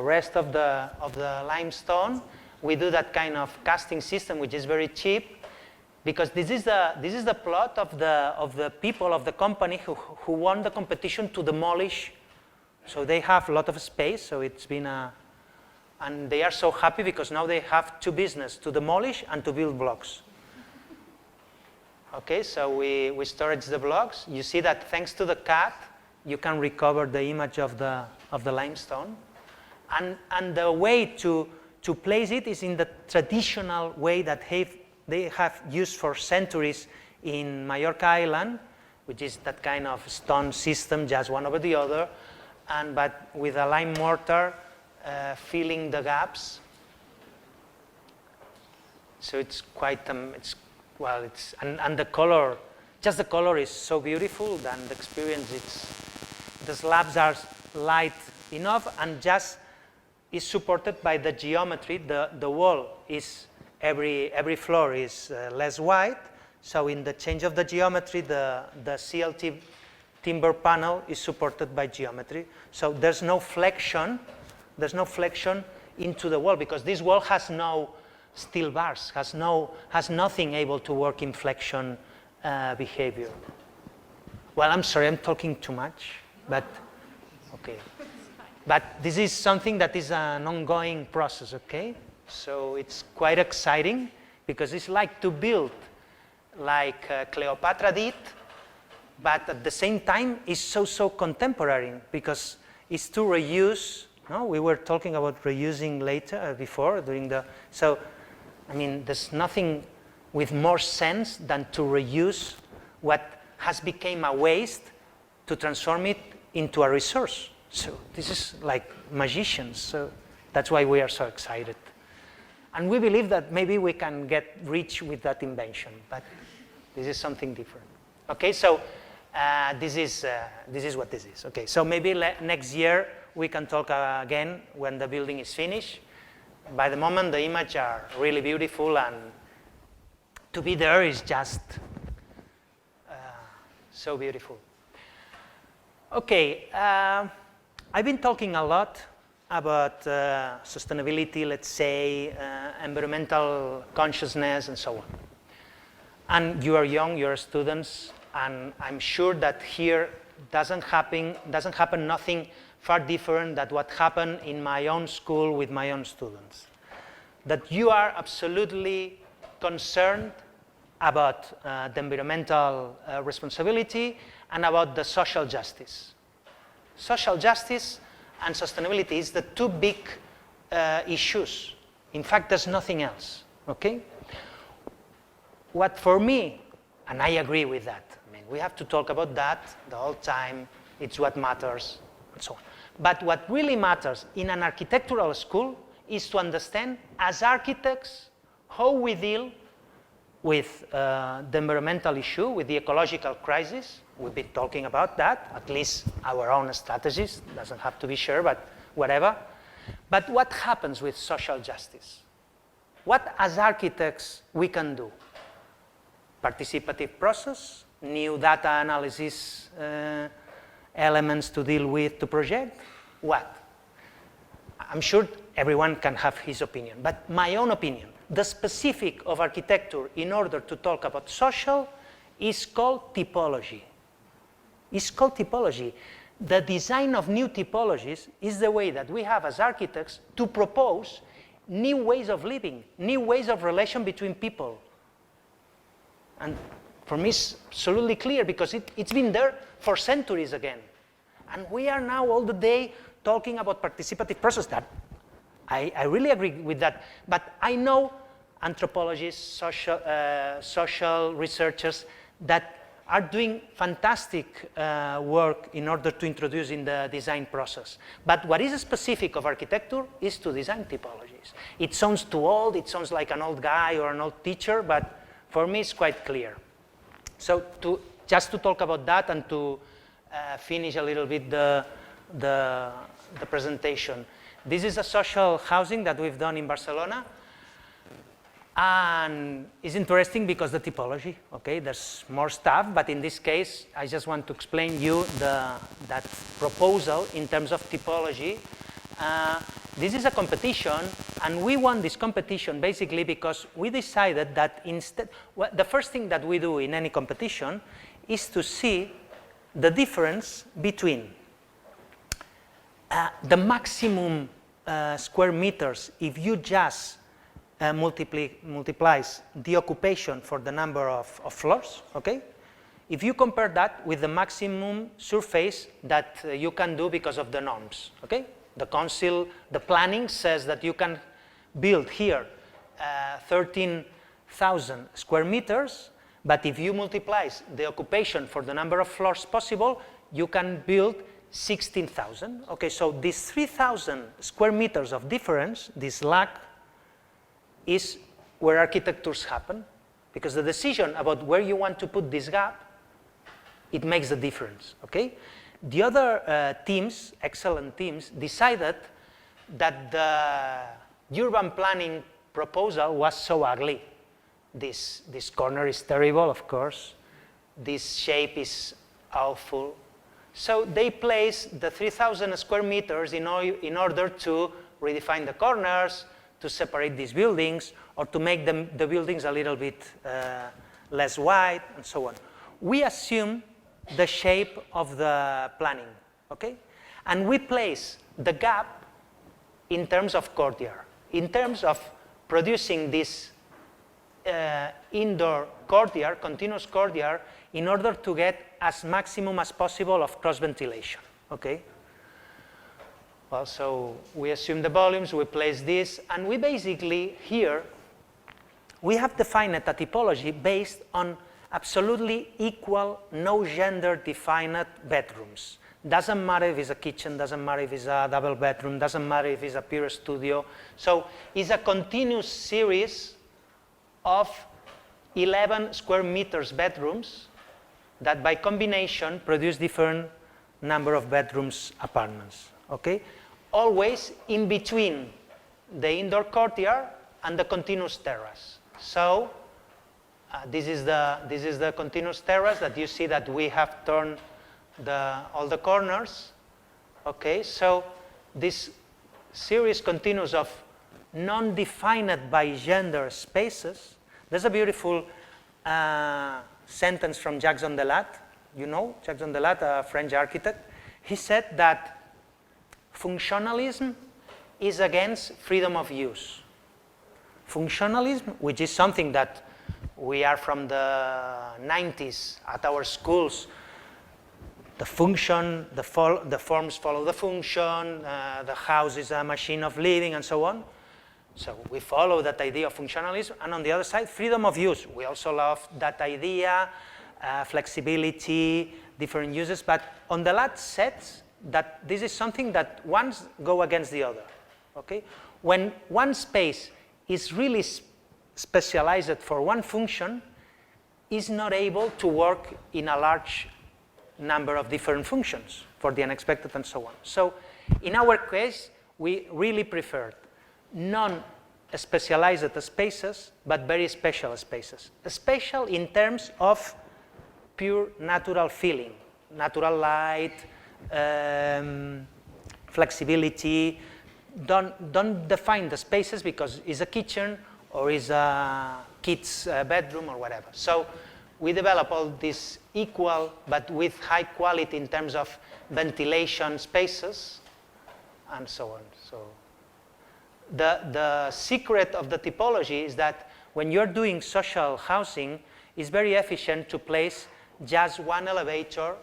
rest of the limestone. We do that kind of casting system which is very cheap, because this is the plot of the people of the company who won the competition to demolish. So they have a lot of space. So it's been and they are so happy because now they have two businesses: to demolish and to build blocks. Okay, so we storage the blocks. You see that thanks to the cut, you can recover the image of the limestone, and the way to place it is in the traditional way that they have used for centuries in Mallorca Island, which is that kind of stone system, just one over the other, but with a lime mortar filling the gaps. So it's quite well, and the color, just the color is so beautiful, and the experience, the slabs are light enough and just is supported by the geometry. The wall is, every floor is less white, so in the change of the geometry, the CLT timber panel is supported by geometry. So there's no flexion into the wall, because this wall has no steel bars, has nothing able to work in flexion behavior. Well, I'm sorry, I'm talking too much, but okay. But this is something that is an ongoing process, okay? So it's quite exciting, because it's like to build like Cleopatra did, but at the same time it's so contemporary, because it's to reuse. No, we were talking about reusing later, before, during the, so, I mean, there's nothing with more sense than to reuse what has become a waste to transform it into a resource. So this is like magicians, so that's why we are so excited. And we believe that maybe we can get rich with that invention, but this is something different. Okay, so this is what this is. Okay, so maybe next year we can talk again when the building is finished. By the moment, the images are really beautiful, and to be there is just so beautiful. Okay, I've been talking a lot about sustainability, let's say, environmental consciousness, and so on. And you are young, you are students, and I'm sure that here doesn't happen nothing far different than what happened in my own school with my own students. That you are absolutely concerned about the environmental responsibility and about the social justice. Social justice and sustainability is the two big issues. In fact, there's nothing else, okay? What for me, and I agree with that, I mean, we have to talk about that the whole time, it's what matters, and so on. But what really matters in an architectural school is to understand, as architects, how we deal with the environmental issue, with the ecological crisis. We've been talking about that, at least our own strategies, doesn't have to be sure, but whatever. But what happens with social justice? What, as architects, we can do? Participative process, new data analysis elements to deal with, to project? What? I'm sure everyone can have his opinion, but my own opinion, the specific of architecture in order to talk about social is called typology. It's called typology. The design of new typologies is the way that we have as architects to propose new ways of living, new ways of relation between people. And for me, it's absolutely clear, because it's been there for centuries again. And we are now all the day talking about participative process. That I really agree with that. But I know anthropologists, social researchers that are doing fantastic work in order to introduce in the design process. But what is specific of architecture is to design typologies. It sounds too old, it sounds like an old guy or an old teacher, but for me it's quite clear. So just to talk about that and to finish a little bit the presentation. This is a social housing that we've done in Barcelona. And it's interesting because the typology, okay, there's more stuff, but in this case, I just want to explain you that proposal in terms of typology. This is a competition, and we won this competition basically because we decided that instead, the first thing that we do in any competition is to see the difference between the maximum square meters if you just multiplies the occupation for the number of floors, okay? If you compare that with the maximum surface that you can do because of the norms, okay? The council, the planning says that you can build here 13,000 square meters, but if you multiply the occupation for the number of floors possible, you can build 16,000. Okay, so this 3,000 square meters of difference, this lack, is where architectures happen. because the decision about where you want to put this gap, it makes the difference, okay? The other teams, excellent teams, decided that the urban planning proposal was so ugly. This corner is terrible, of course. This shape is awful. So they placed the 3,000 square meters in order to redefine the corners, to separate these buildings, or to make the buildings a little bit less wide, and so on. We assume the shape of the planning, okay? And we place the gap in terms of courtyard, in terms of producing this indoor courtyard, continuous courtyard, in order to get as maximum as possible of cross ventilation, okay? Well, so we assume the volumes, we place this, and we basically here, we have defined a typology based on absolutely equal, no gender defined bedrooms. Doesn't matter if it's a kitchen, doesn't matter if it's a double bedroom, doesn't matter if it's a pure studio. So it's a continuous series of 11 square meters bedrooms that by combination produce different number of bedrooms apartments, okay? Always in between the indoor courtyard and the continuous terrace. So this is the continuous terrace that you see that we have turned all the corners, okay? So this series continues of non-defined by gender spaces. There's a beautiful sentence from Jacques Zondelat. You know Jacques Zondelat, a French architect. He said that functionalism is against freedom of use. Functionalism, which is something that we are from the 90s at our schools, the function, the forms follow the function, the house is a machine of living, and so on. So we follow that idea of functionalism, and on the other side, freedom of use. We also love that idea, flexibility, different uses, but on the last sets, that this is something that ones go against the other, okay? When one space is really specialized for one function, is not able to work in a large number of different functions for the unexpected and so on. So in our case, we really preferred non-specialized spaces, but very special spaces. Special in terms of pure natural feeling, natural light, flexibility. Don't define the spaces because it's a kitchen or it's a kid's bedroom or whatever. So we develop all these equal but with high quality in terms of ventilation spaces and so on. So the secret of the typology is that when you're doing social housing, it's very efficient to place just one elevator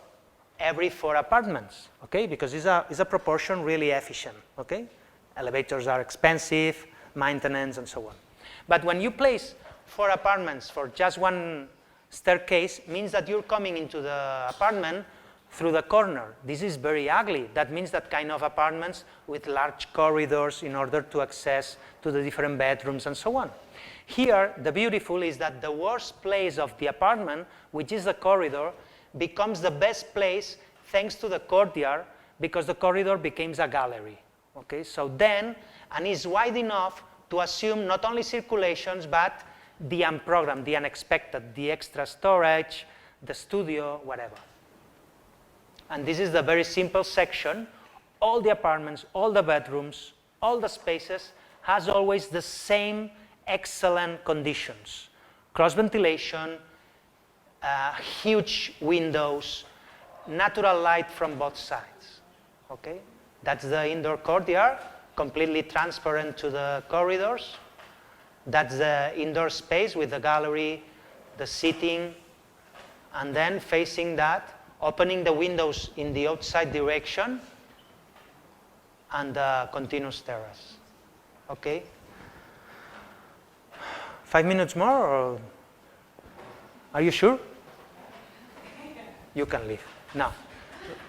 every 4 apartments, okay? Because it's a proportion really efficient, okay? Elevators are expensive, maintenance, and so on. But when you place 4 apartments for just one staircase, means that you're coming into the apartment through the corner. This is very ugly. That means that kind of apartments with large corridors in order to access to the different bedrooms and so on. Here, the beautiful is that the worst place of the apartment, which is the corridor, becomes the best place thanks to the courtyard, because the corridor becomes a gallery, okay? So then, and is wide enough to assume not only circulations, but the unprogrammed, the unexpected, the extra storage, the studio, whatever. And this is the very simple section. All the apartments, all the bedrooms, all the spaces has always the same excellent conditions. Cross ventilation, huge windows, natural light from both sides, okay? That's the indoor courtyard, completely transparent to the corridors. That's the indoor space with the gallery, the seating, and then facing that, opening the windows in the outside direction, and the continuous terrace, okay? 5 minutes more, or are you sure? You can leave. Now,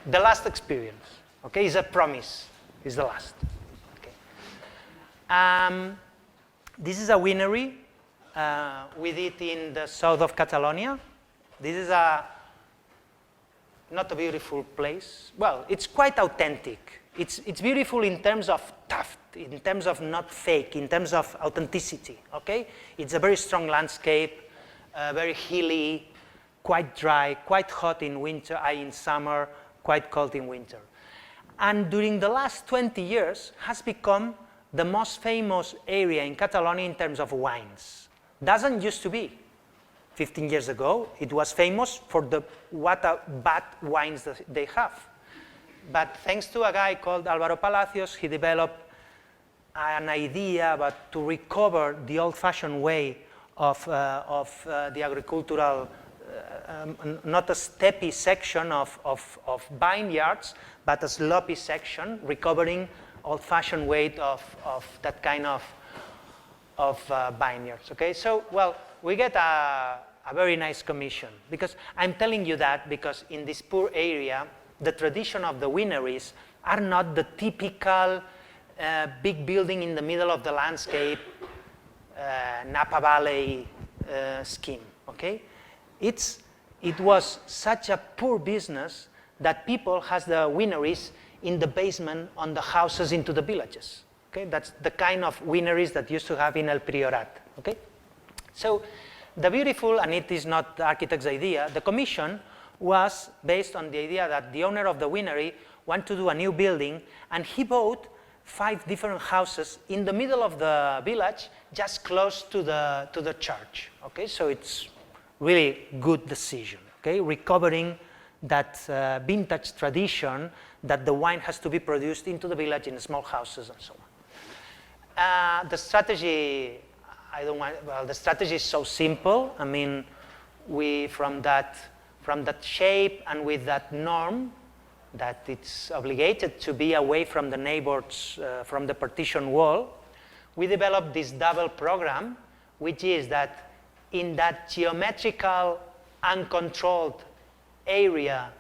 the last experience, okay, is a promise, is the last. Okay. This is a winery We did in the south of Catalonia. This is not a beautiful place. Well, it's quite authentic. It's beautiful in terms of tough, in terms of not fake, in terms of authenticity, okay? It's a very strong landscape, very hilly, quite dry, quite hot in winter, in summer, quite cold in winter. And during the last 20 years has become the most famous area in Catalonia in terms of wines. Doesn't used to be. 15 years ago, it was famous for what bad wines that they have. But thanks to a guy called Álvaro Palacios, he developed an idea to recover the old-fashioned way of the agricultural, not a steppy section of vineyards, but a slopey section, recovering old-fashioned way of that kind of vineyards. Okay, so well, we get a very nice commission, because I'm telling you that because in this poor area, the tradition of the wineries are not the typical big building in the middle of the landscape, Napa Valley scheme. Okay, it was such a poor business that people has the wineries in the basement on the houses into the villages. Okay, that's the kind of wineries that used to have in El Priorat. Okay, so the beautiful, and it is not the architect's idea, the commission was based on the idea that the owner of the winery wanted to do a new building, and he bought 5 different houses in the middle of the village, just close to the church. Okay, so it's really good decision. Okay, recovering that vintage tradition that the wine has to be produced into the village in small houses and so on. The strategy, the strategy is so simple. I mean, we from that shape and with that norm that it's obligated to be away from the neighbors, from the partition wall, we developed this double program, which is that in that geometrical, uncontrolled area,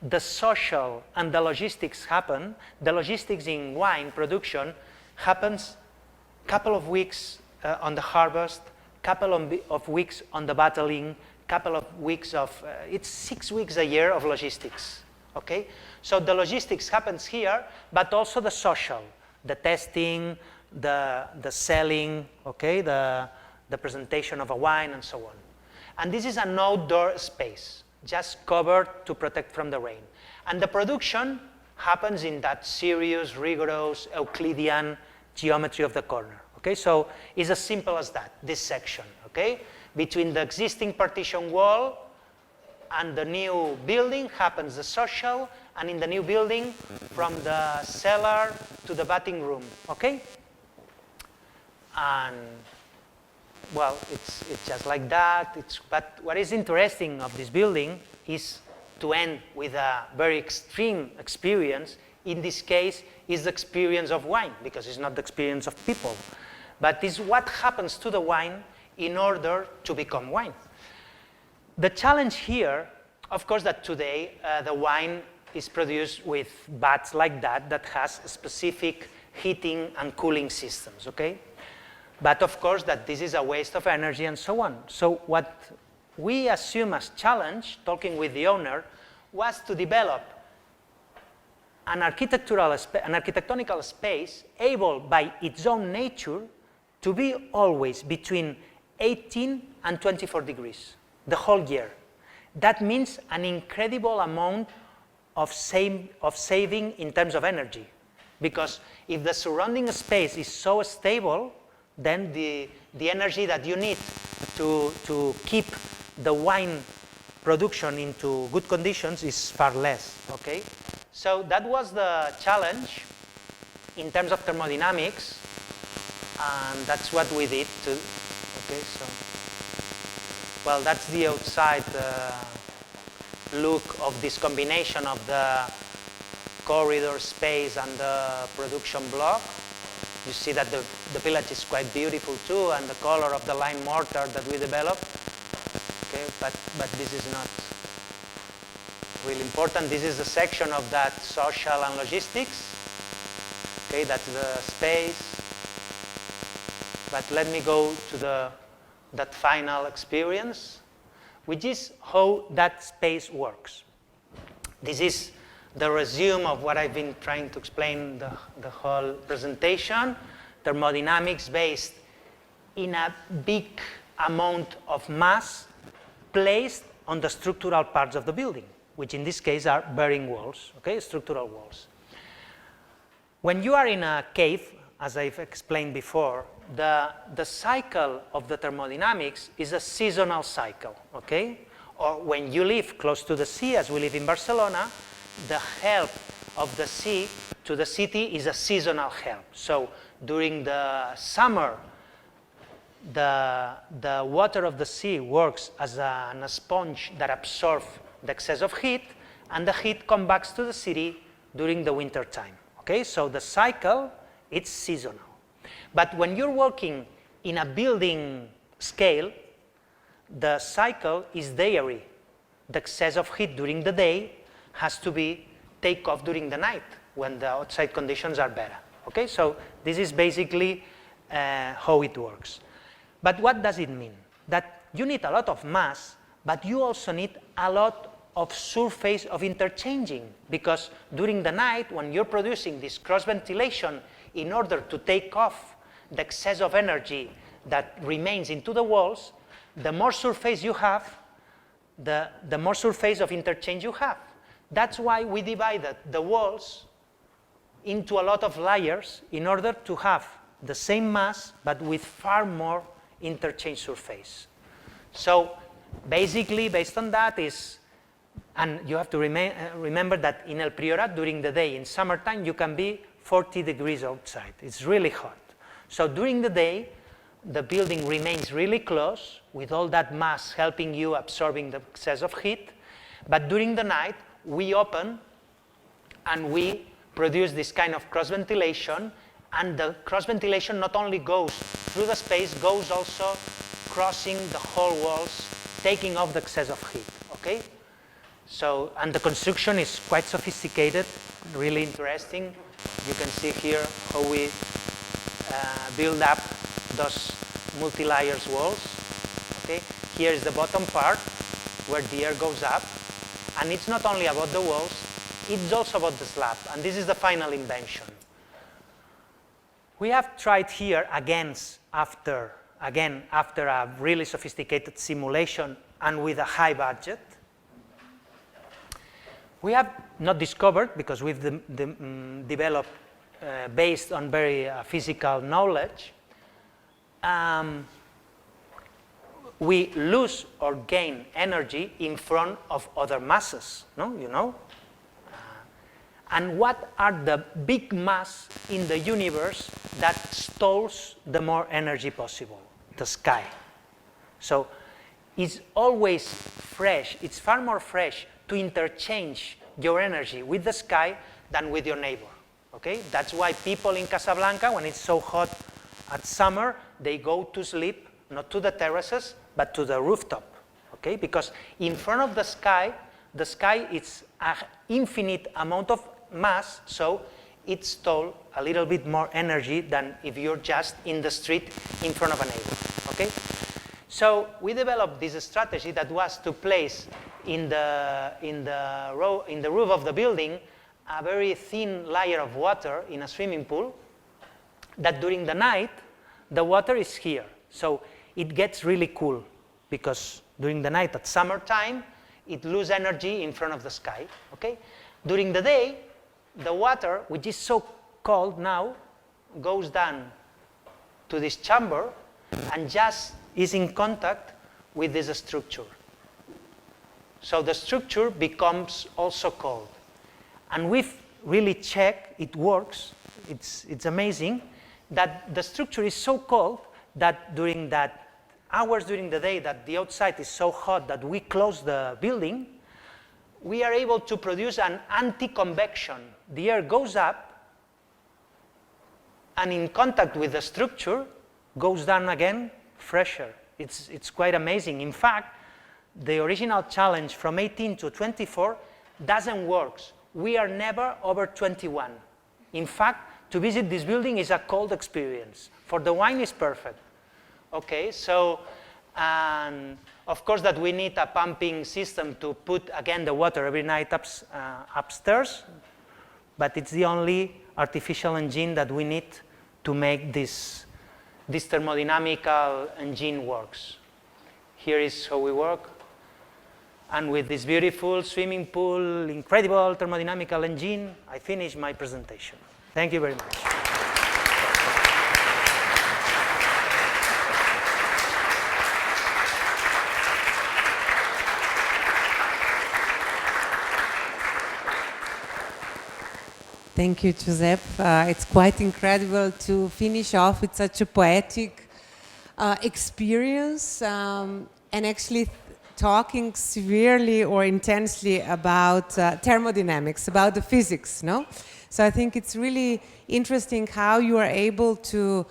the social and the logistics happen. The logistics in wine production happens couple of weeks on the harvest, couple of weeks on the bottling, couple of weeks of, it's 6 weeks a year of logistics, okay? So the logistics happens here, but also the social, the testing, the selling, okay? The presentation of a wine and so on. And this is an outdoor space, just covered to protect from the rain. And the production happens in that serious, rigorous, Euclidean geometry of the corner, okay? So it's as simple as that, this section, okay? Between the existing partition wall and the new building happens the social, and in the new building, from the cellar to the batting room, okay? And well, it's just like that. But what is interesting of this building is to end with a very extreme experience. In this case, is the experience of wine, because it's not the experience of people. But it's what happens to the wine in order to become wine. The challenge here, of course, that today the wine is produced with vats like that has specific heating and cooling systems, okay? But of course that this is a waste of energy and so on. So what we assume as challenge, talking with the owner, was to develop an architectonical space able by its own nature to be always between 18 and 24 degrees the whole year. That means an incredible amount of saving in terms of energy. Because if the surrounding space is so stable, then the energy that you need to keep the wine production into good conditions is far less, okay? So that was the challenge in terms of thermodynamics, and that's what we did too. Okay, so, well, that's the outside look of this combination of the corridor space and the production block. You see that the village is quite beautiful too, and the color of the lime mortar that we developed. Okay, but this is not really important. This is the section of that social and logistics. Okay, that's the space. But let me go to the that final experience, which is how that space works. This is the resume of what I've been trying to explain the whole presentation. Thermodynamics based in a big amount of mass placed on the structural parts of the building, which in this case are bearing walls, okay, structural walls. When you are in a cave, as I've explained before, the cycle of the thermodynamics is a seasonal cycle, okay? Or when you live close to the sea, as we live in Barcelona, the help of the sea to the city is a seasonal help. So during the summer, the water of the sea works as a sponge that absorbs the excess of heat, and the heat comes back to the city during the winter time. Okay, so the cycle, it's seasonal. But when you're working in a building scale, the cycle is daily. The excess of heat during the day has to be taken off during the night when the outside conditions are better. Okay, so this is basically how it works. But what does it mean? That you need a lot of mass, but you also need a lot of surface of interchanging, because during the night when you're producing this cross ventilation in order to take off the excess of energy that remains into the walls, the more surface you have, the more surface of interchange you have. That's why we divided the walls into a lot of layers in order to have the same mass but with far more interchange surface. So basically based on that is, and you have to remember that in El Priorat during the day, in summertime, you can be 40 degrees outside. It's really hot. So during the day, the building remains really close with all that mass helping you absorbing the excess of heat. But during the night, we open and we produce this kind of cross ventilation, and the cross ventilation not only goes through the space, goes also crossing the whole walls, taking off the excess of heat, okay? So, and the construction is quite sophisticated, really interesting. You can see here how we build up those multi-layers walls, okay? Here is the bottom part where the air goes up, and it's not only about the walls, it's also about the slab, and this is the final invention. We have tried here after a really sophisticated simulation and with a high budget. We have not discovered, because we've developed based on very physical knowledge, we lose or gain energy in front of other masses, no? You know? And what are the big mass in the universe that stores the more energy possible? The sky. So it's always fresh, it's far more fresh to interchange your energy with the sky than with your neighbor, okay? That's why people in Casablanca, when it's so hot at summer, they go to sleep, not to the terraces, but to the rooftop, okay? Because in front of the sky is an infinite amount of mass, so it stores a little bit more energy than if you're just in the street in front of a neighbor, okay? So we developed this strategy that was to place in the roof of the building a very thin layer of water in a swimming pool, that during the night the water is here. So it gets really cool, because during the night at summertime it loses energy in front of the sky, okay? During the day, the water, which is so cold now, goes down to this chamber and just is in contact with this structure. So the structure becomes also cold. And we've really checked, it works, it's amazing, that the structure is so cold that during that hours during the day that the outside is so hot that we close the building, we are able to produce an anti-convection. The air goes up and in contact with the structure goes down again fresher. It's quite amazing. In fact, the original challenge from 18 to 24 doesn't work. We are never over 21. In fact, to visit this building is a cold experience. For the wine, it's perfect. Okay, so And of course that we need a pumping system to put again the water every night upstairs, but it's the only artificial engine that we need to make this thermodynamical engine works. Here is how we work. And with this beautiful swimming pool, incredible thermodynamical engine, I finish my presentation. Thank you very much. Thank you, Josep. It's quite incredible to finish off with such a poetic experience and actually talking severely or intensely about thermodynamics, about the physics, no? So I think it's really interesting how you are able to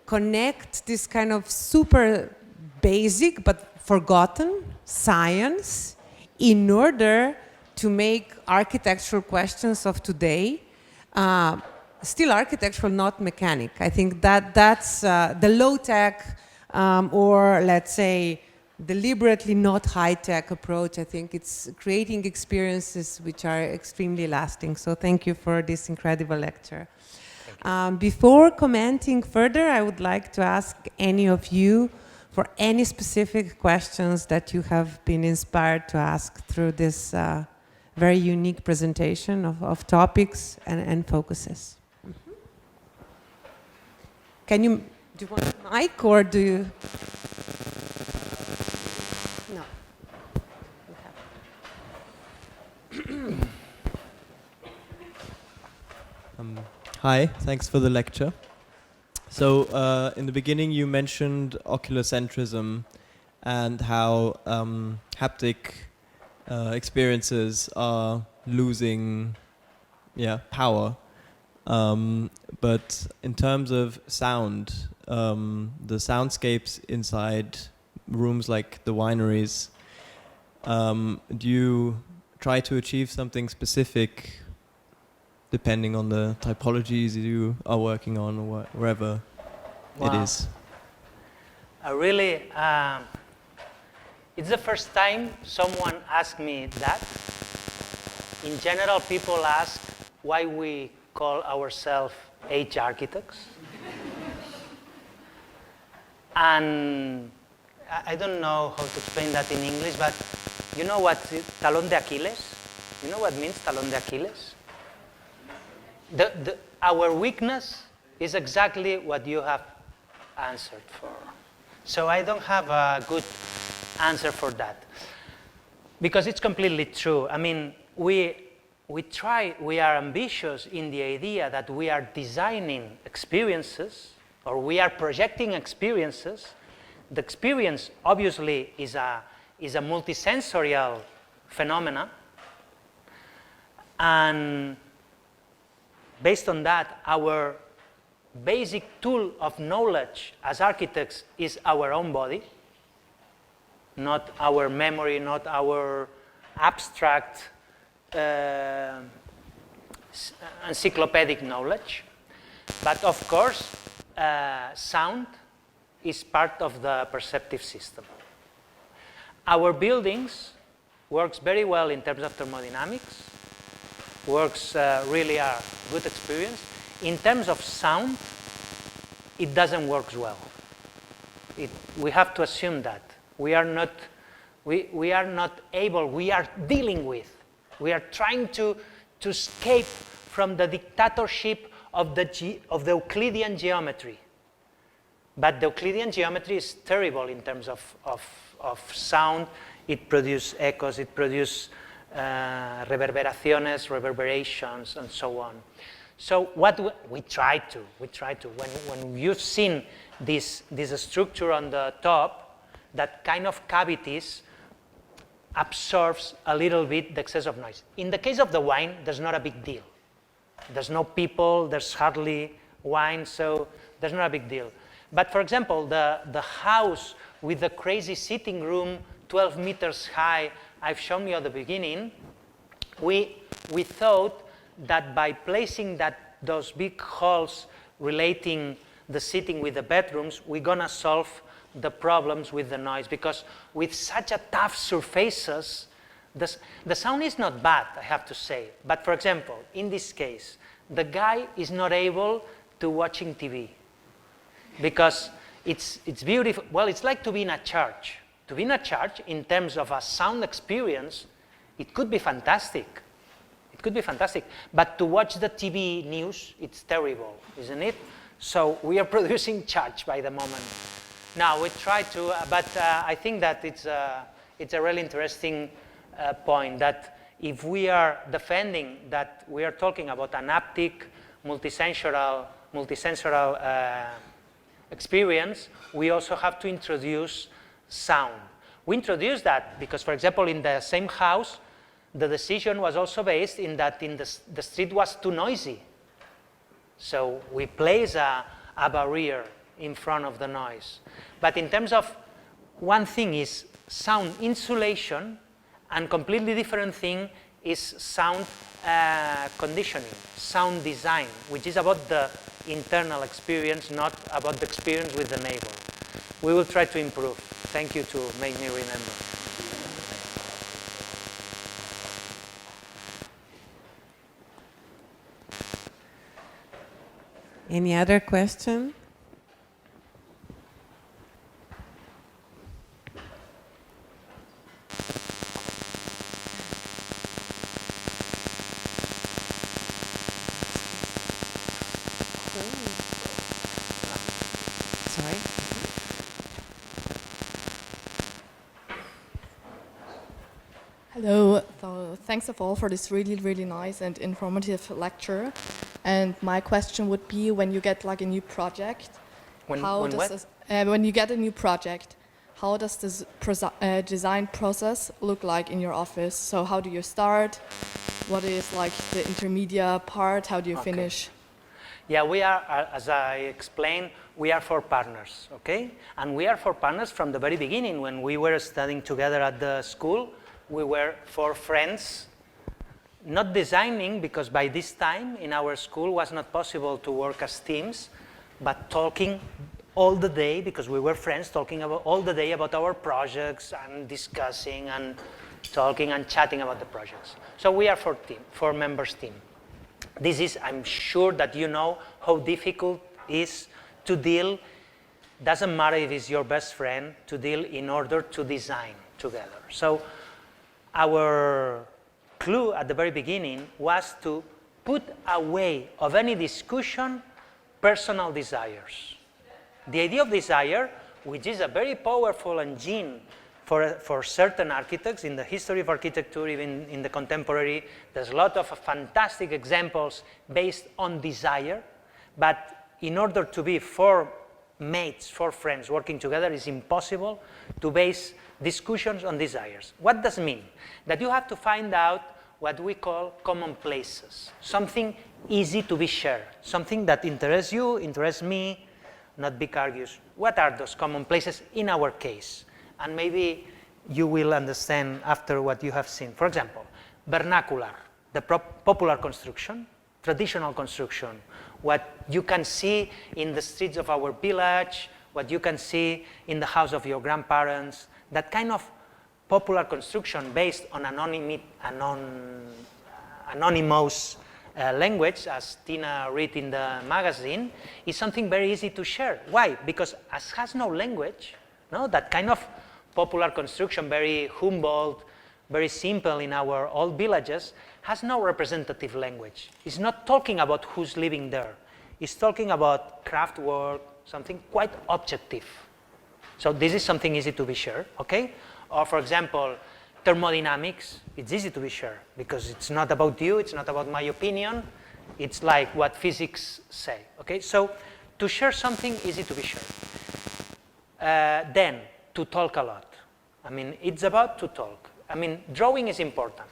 connect this kind of super basic but forgotten science in order to make architectural questions of today still architectural, not mechanic. I think that's the low-tech or let's say deliberately not high-tech approach. I think it's creating experiences which are extremely lasting. So thank you for this incredible lecture. Before commenting further, I would like to ask any of you for any specific questions that you have been inspired to ask through this very unique presentation of topics and focuses. Mm-hmm. Do you want a mic or do you? Hi, thanks for the lecture. So in the beginning you mentioned oculocentrism and how haptic experiences are losing power. But in terms of sound, the soundscapes inside rooms like the wineries, do you try to achieve something specific depending on the typologies you are working on or wherever it is? Really, it's the first time someone asked me that. In general, people ask why we call ourselves H architects. And I don't know how to explain that in English, but you know what talón de Achilles? You know what means talón de Achilles? Our weakness is exactly what you have answered for. So I don't have a good answer for that. Because it's completely true. I mean, we are ambitious in the idea that we are designing experiences, or we are projecting experiences. The experience, obviously, is a multisensorial phenomena. And based on that, our basic tool of knowledge as architects is our own body, not our memory, not our abstract encyclopedic knowledge. But of course, sound is part of the perceptive system. Our buildings works very well in terms of thermodynamics, works really a good experience. In terms of sound, it doesn't work well. We have to assume that. We are not able, we are dealing with, we are trying to escape from the dictatorship of the Euclidean geometry. But the Euclidean geometry is terrible in terms of sound. It produces echoes, it produces reverberaciones, reverberations, and so on. So what we try to, when you've seen this structure on the top, that kind of cavities absorbs a little bit the excess of noise. In the case of the wine, there's not a big deal. There's no people, there's hardly wine, so there's not a big deal. But for example, the house with the crazy sitting room, 12 meters high, I've shown you at the beginning, we thought that by placing those big halls relating the sitting with the bedrooms, we're gonna solve the problems with the noise, because with such a tough surfaces, the sound is not bad, I have to say. But for example, in this case, the guy is not able to watching TV because it's beautiful. Well, it's like to be in a church. To be in a church, in terms of a sound experience, it could be fantastic. It could be fantastic. But to watch the TV news, it's terrible, isn't it? So we are producing church by the moment. Now we try to, but I think that it's a really interesting point that if we are defending that we are talking about an haptic, multisensorial experience, we also have to introduce sound. We introduced that because, for example, in the same house, the decision was also based in that the street was too noisy. So we place a barrier in front of the noise. But in terms of, one thing is sound insulation, and completely different thing is sound conditioning, sound design, which is about the internal experience, not about the experience with the neighbor. We will try to improve. Thank you to make me remember. Any other question? Sorry. Hello, so thanks of all for this really, really nice and informative lecture. And my question would be, when you get like a new project, when you get a new project, how does this design process look like in your office? So how do you start? What is like the intermediate part? How do you finish? Yeah, we are, as I explained, we are four partners, okay? And we are four partners from the very beginning. When we were studying together at the school, we were four friends, not designing, because by this time in our school was not possible to work as teams, but talking all the day, because we were friends, talking about all the day about our projects and discussing and talking and chatting about the projects. So we are four members team. This is, I'm sure that you know how difficult it is to deal, doesn't matter if it's your best friend, to deal in order to design together. So our clue at the very beginning was to put away of any discussion personal desires. The idea of desire, which is a very powerful engine for certain architects in the history of architecture, even in the contemporary, there's a lot of fantastic examples based on desire, but in order to be four mates, four friends working together, it's impossible to base discussions on desires. What does it mean? That you have to find out what we call common places, something easy to be shared, something that interests you, interests me, not big argues. What are those common places in our case? And maybe you will understand after what you have seen. For example, vernacular, the popular construction, traditional construction, what you can see in the streets of our village, what you can see in the house of your grandparents, that kind of popular construction based on anonymous language, as Tina read in the magazine, is something very easy to share. Why? Because as has no language, no, that kind of popular construction, very Humboldt, very simple in our old villages, has no representative language. It's not talking about who's living there. It's talking about craft work, something quite objective. So this is something easy to be shared, okay? Or for example, thermodynamics, it's easy to be shared because it's not about you, it's not about my opinion, it's like what physics say, okay? So to share something easy to be shared. Then, to talk a lot. I mean, it's about to talk. I mean, drawing is important.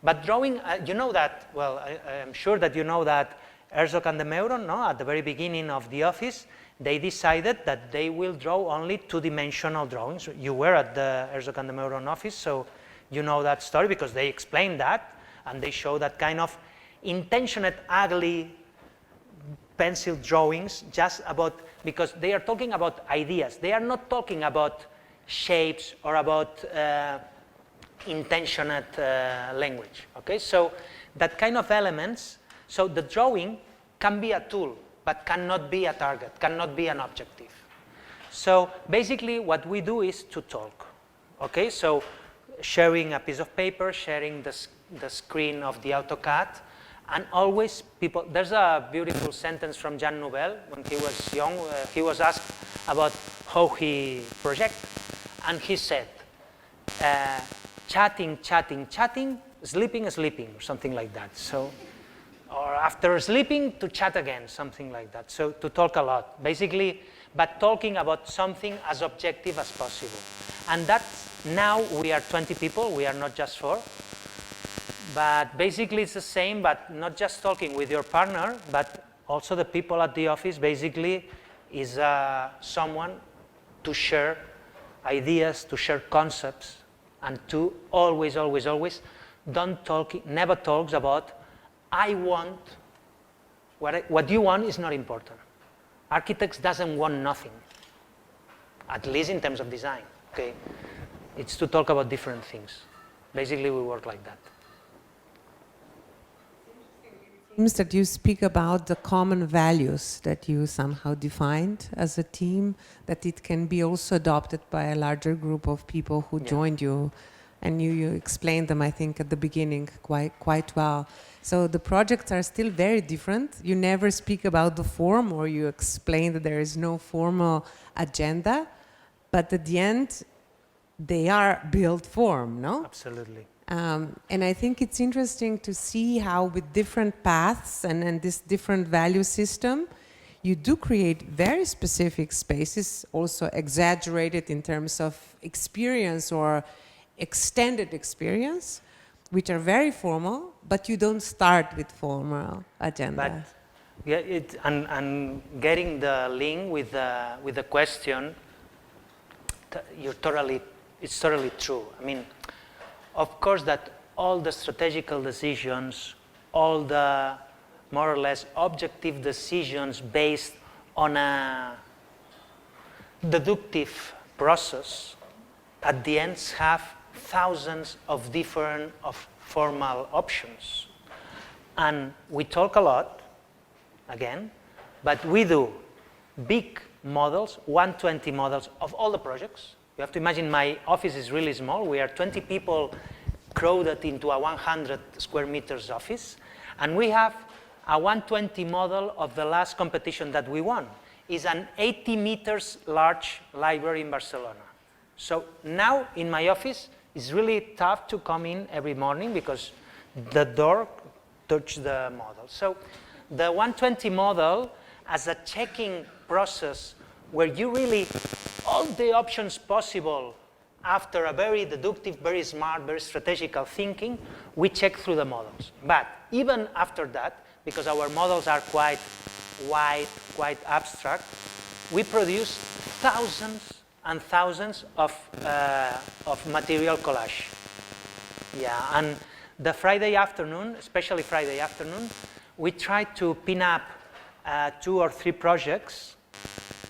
But drawing, you know that, well, I'm sure that you know that Herzog and de Meuron, no, at the very beginning of the office, they decided that they will draw only two-dimensional drawings. You were at the Herzog and de Meuron office, so you know that story because they explained that, and they show that kind of intentionate, ugly pencil drawings just about because they are talking about ideas. They are not talking about shapes or about intentionate language, okay? So that kind of elements, so the drawing can be a tool, but cannot be a target, cannot be an objective. So basically what we do is to talk, okay? So sharing a piece of paper, sharing the screen of the AutoCAD, and always people, there's a beautiful sentence from Jean Nouvel when he was young, he was asked about how he project, and he said, chatting, chatting, chatting, sleeping, sleeping, or something like that. So, or after sleeping, to chat again, something like that. So to talk a lot, basically, but talking about something as objective as possible. And that's, now we are 20 people, we are not just 4. But basically it's the same, but not just talking with your partner, but also the people at the office basically is someone to share ideas, to share concepts, and to always, always, always never talks about I want, what you want is not important. Architects doesn't want nothing, at least in terms of design, okay? It's to talk about different things. Basically we work like that. Seems that you speak about the common values that you somehow defined as a team, that it can be also adopted by a larger group of people who joined you, and you explained them, I think, at the beginning quite well. So the projects are still very different. You never speak about the form, or you explain that there is no formal agenda, but at the end, they are built form, no? Absolutely. And I think it's interesting to see how with different paths and this different value system, you do create very specific spaces, also exaggerated in terms of experience or extended experience, which are very formal, but you don't start with formal agenda. But yeah, and getting the link with the question, it's totally true. I mean, of course that all the strategical decisions, all the more or less objective decisions based on a deductive process at the end have thousands of different formal options. And we talk a lot, again, but we do big models, 120 models of all the projects. You have to imagine my office is really small. We are 20 people crowded into a 100 square meters office. And we have a 120 model of the last competition that we won. It's an 80 meters large library in Barcelona. So now in my office, it's really tough to come in every morning because the door touches the model. So the 120 model as a checking process where you really, all the options possible after a very deductive, very smart, very strategical thinking, we check through the models. But even after that, because our models are quite wide, quite abstract, we produce thousands and thousands of material collage. Yeah, and the Friday afternoon, especially Friday afternoon, we try to pin up 2 or 3 projects.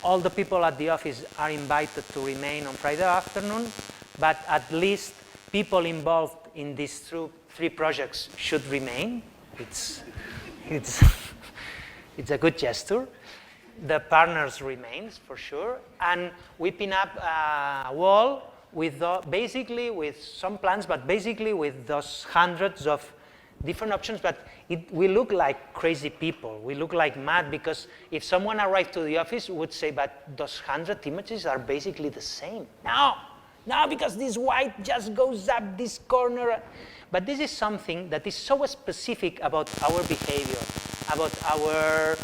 All the people at the office are invited to remain on Friday afternoon, but at least people involved in these 3 projects should remain. It's a good gesture. The partners remains for sure, and we pin up a wall with basically with some plans, but basically with those hundreds of different options. But we look like crazy people. We look like mad because if someone arrived to the office, would say, "But those 100 images are basically the same." No, because this white just goes up this corner. But this is something that is so specific about our behavior, about our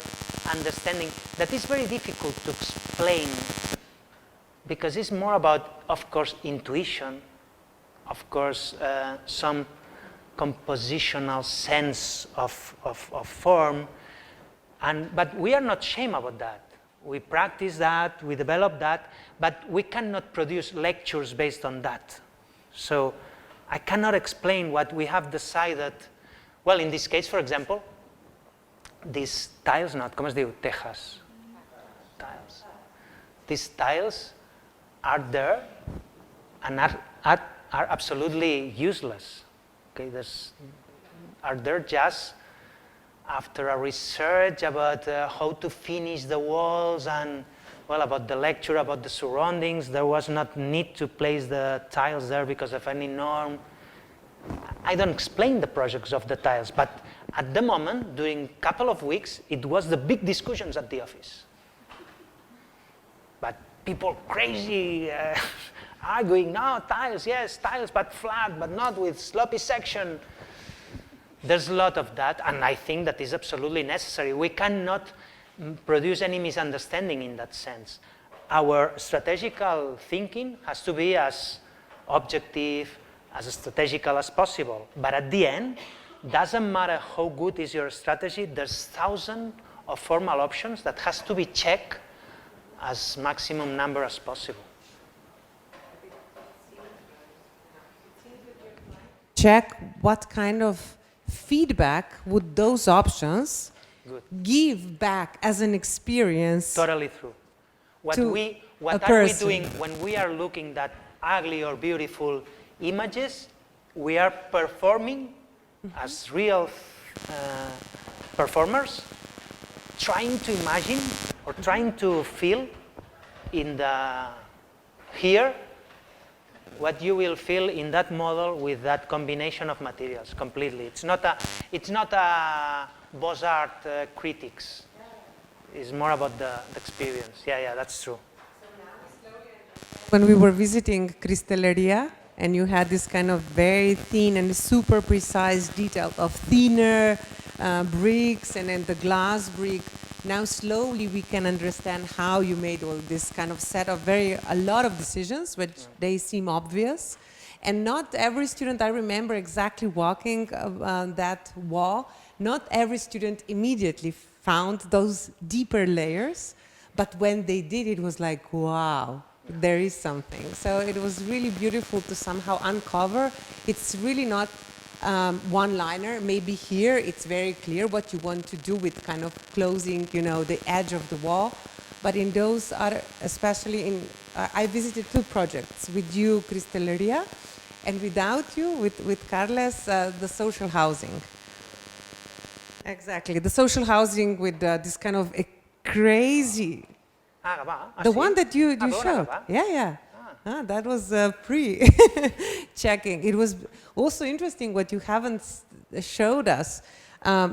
understanding, that is very difficult to explain, because it's more about, of course, intuition, of course, some compositional sense of form, but we are not ashamed about that. We practice that, we develop that, but we cannot produce lectures based on that. So I cannot explain what we have decided. Well, in this case, for example, these tiles, not, ¿cómo se dice? Tejas. Tiles. These tiles are there and are absolutely useless. Okay, are there just after a research about how to finish the walls and, well, about the lecture, about the surroundings. There was not need to place the tiles there because of any norm. I don't explain the projects of the tiles, but at the moment, during a couple of weeks, it was the big discussions at the office. But people crazy, arguing, no, tiles, yes, tiles, but flat, but not with sloppy section. There's a lot of that, and I think that is absolutely necessary. We cannot produce any misunderstanding in that sense. Our strategical thinking has to be as objective, as strategical as possible. But at the end, doesn't matter how good is your strategy, there's thousands of formal options that has to be checked as maximum number as possible. Check what kind of feedback would those options give back as an experience. Totally true. What are we doing when we are looking at ugly or beautiful images? We are performing as real performers, trying to imagine or trying to feel in the here what you will feel in that model with that combination of materials completely. It's not a Beaux-Arts critics. It's more about the experience. Yeah, that's true. When we were visiting Cristalleria, and you had this kind of very thin and super precise detail of thinner bricks and then the glass brick, now slowly we can understand how you made all this kind of set of a lot of decisions, which they seem obvious. And not every student, I remember exactly walking that wall, not every student immediately found those deeper layers, but when they did, it was like, wow, there is something. So it was really beautiful to somehow uncover. It's really not one-liner. Maybe here it's very clear what you want to do with kind of closing, the edge of the wall. But in those other, especially I visited 2 projects with you, Cristalleria, and without you, with Carles, the social housing. Exactly, the social housing with this kind of a crazy. The one that you showed. Yeah. That was pre-checking. It was also interesting what you haven't showed us.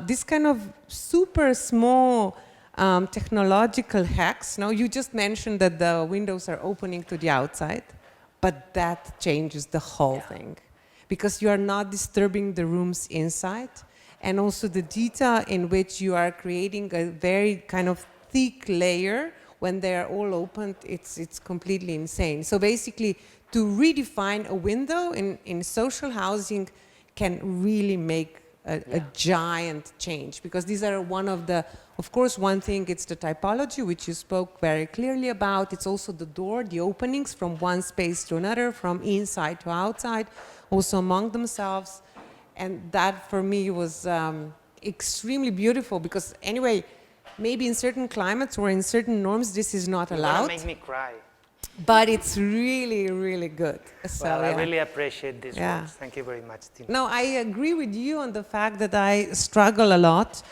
This kind of super small technological hacks. Now, you just mentioned that the windows are opening to the outside, but that changes the whole thing. Because you are not disturbing the rooms inside, and also the detail in which you are creating a very kind of thick layer. When they're all opened, it's completely insane. So basically, to redefine a window in social housing can really make a giant change, because these are of course, one thing, it's the typology, which you spoke very clearly about. It's also the door, the openings from one space to another, from inside to outside, also among themselves. And that, for me, was extremely beautiful, because anyway, maybe in certain climates or in certain norms, this is not allowed. Make me cry. But it's really, really good. So, well, I really appreciate this words. Thank you very much, Tina. No, I agree with you on the fact that I struggle a lot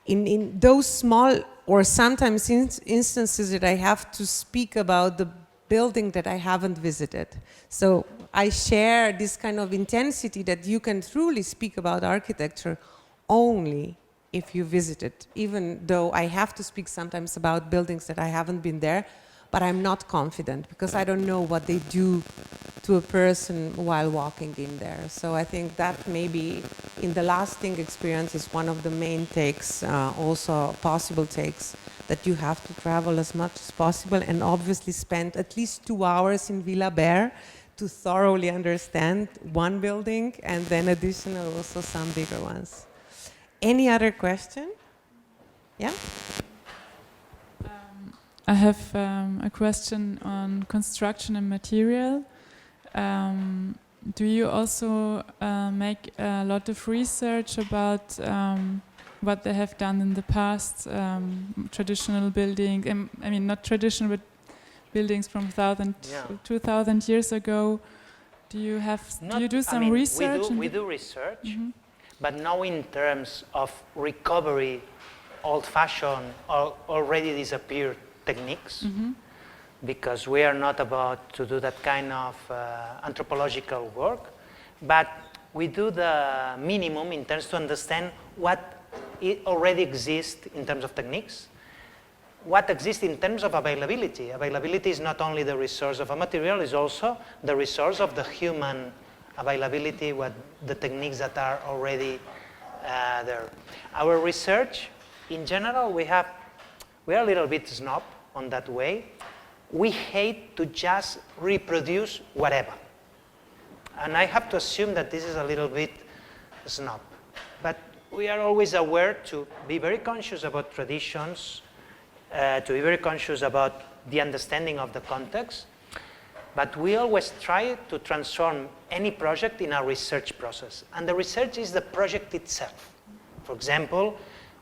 in those small or sometimes instances that I have to speak about the building that I haven't visited. So I share this kind of intensity that you can truly speak about architecture only if you visit it, even though I have to speak sometimes about buildings that I haven't been there, but I'm not confident because I don't know what they do to a person while walking in there. So I think that maybe in the lasting experience is one of the main takes, also possible takes, that you have to travel as much as possible and obviously spend at least 2 hours in Villa Bear to thoroughly understand one building and then additional also some bigger ones. Any other question? Yeah? I have a question on construction and material. Do you also make a lot of research about what they have done in the past, traditional building. I mean, not traditional, but buildings from 2,000 years ago. Do you do some research? We do research, but now in terms of recovery, old-fashioned, already disappeared techniques, because we are not about to do that kind of anthropological work, but we do the minimum in terms to understand what already exists in terms of techniques, what exists in terms of availability. Availability is not only the resource of a material, it's also the resource of the human availability, the techniques that are already there. Our research, in general, we are a little bit snob on that way. We hate to just reproduce whatever. And I have to assume that this is a little bit snob. But we are always aware to be very conscious about traditions, to be very conscious about the understanding of the context. But we always try to transform any project in a research process. And the research is the project itself. For example,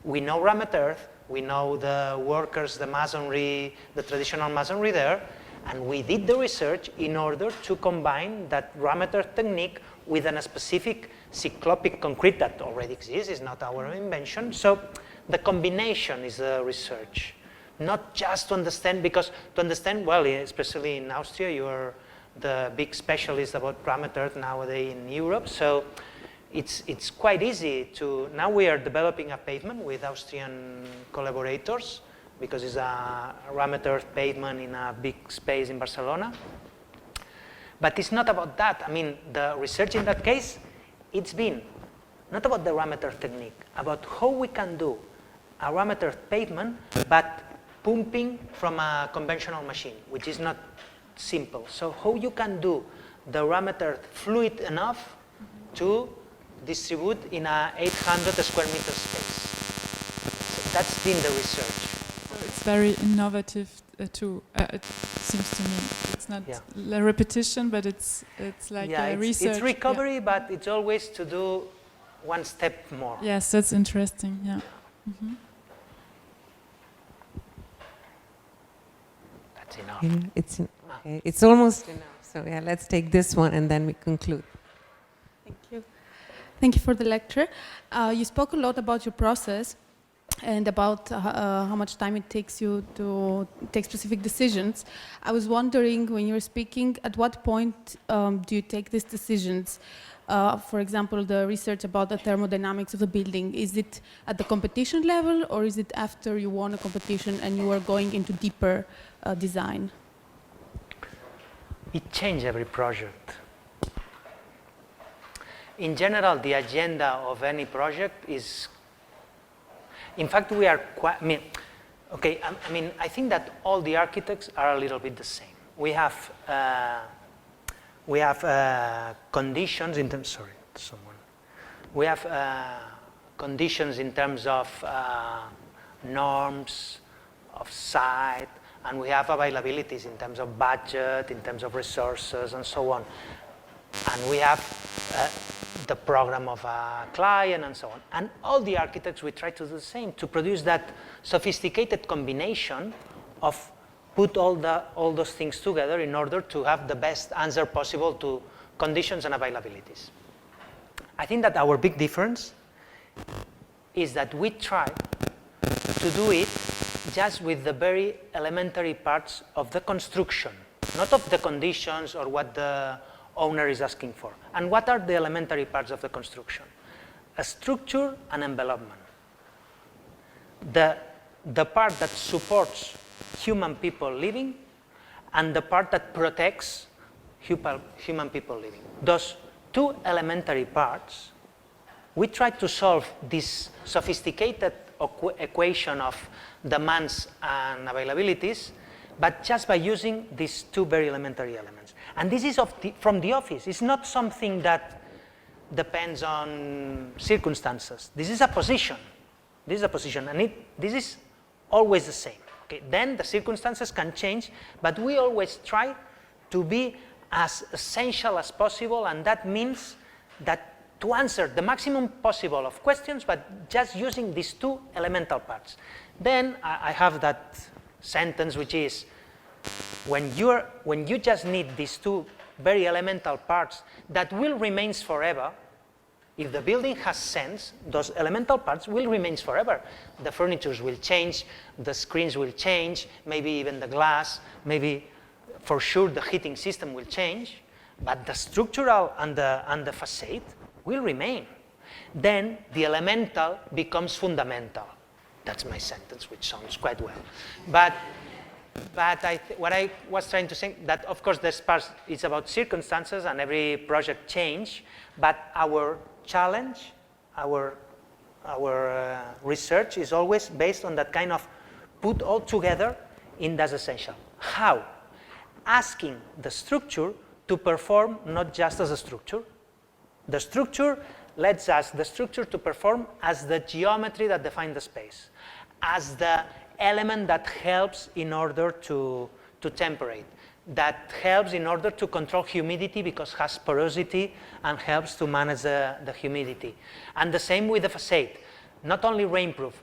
we know rammed earth, we know the workers, the masonry, the traditional masonry there, and we did the research in order to combine that rammed earth technique with a specific cyclopic concrete that already exists. It's not our invention. So the combination is the research. Not just to understand, because to understand, well, especially in Austria, you are the big specialist about rammed earth nowadays in Europe. So it's quite easy to, now we are developing a pavement with Austrian collaborators, because it's a rammed earth pavement in a big space in Barcelona. But it's not about that. I mean, the research in that case, it's been not about the rammed earth technique, about how we can do a rammed earth pavement, but pumping from a conventional machine, which is not simple. So how you can do the rammed earth fluid enough to distribute in a 800 square meter space. So that's been the research. It's very innovative too. It seems to me it's not a repetition, but it's like a research. It's recovery, but it's always to do one step more. Yes, that's interesting. Yeah. That's enough. Yeah, it's almost enough. So yeah, let's take this one and then we conclude. Thank you. Thank you for the lecture. You spoke a lot about your process and about how much time it takes you to take specific decisions. I was wondering, when you were speaking, at what point do you take these decisions? For example, the research about the thermodynamics of the building, is it at the competition level, or is it after you won a competition and you are going into deeper design? It changes every project. In general, the agenda of any project is, in fact, we are quite, I think that all the architects are a little bit the same. We have conditions in terms, we have conditions in terms of norms, of site, and we have availabilities in terms of budget, in terms of resources, and so on. And we have the program of a client and so on. And all the architects, we try to do the same, to produce that sophisticated combination of put all those things together in order to have the best answer possible to conditions and availabilities. I think that our big difference is that we try to do it just with the very elementary parts of the construction, not of the conditions or what the owner is asking for. And what are the elementary parts of the construction? A structure and envelopment. The part that supports human people living and the part that protects human people living. Those two elementary parts, we try to solve this sophisticated equation of demands and availabilities, but just by using these two very elementary elements. And this is from the office. It's not something that depends on circumstances. This is a position. This is a position, and this is always the same. Okay, then the circumstances can change, but we always try to be as essential as possible, and that means that to answer the maximum possible of questions, but just using these two elemental parts. Then I have that sentence which is, when you just need these two very elemental parts that will remain forever, if the building has sense, those elemental parts will remain forever. The furniture will change, the screens will change, maybe even the glass, maybe for sure the heating system will change, but the structural and the facade will remain. Then the elemental becomes fundamental. That's my sentence, which sounds quite well. But what I was trying to say, that of course this part is about circumstances and every project change, but our challenge, our research is always based on that kind of put all together in that's essential. How? Asking the structure to perform not just as a structure. The structure lets us the structure to perform as the geometry that defines the space, as the element that helps in order to temperate, that helps in order to control humidity because it has porosity and helps to manage the humidity. And the same with the facade, not only rainproof,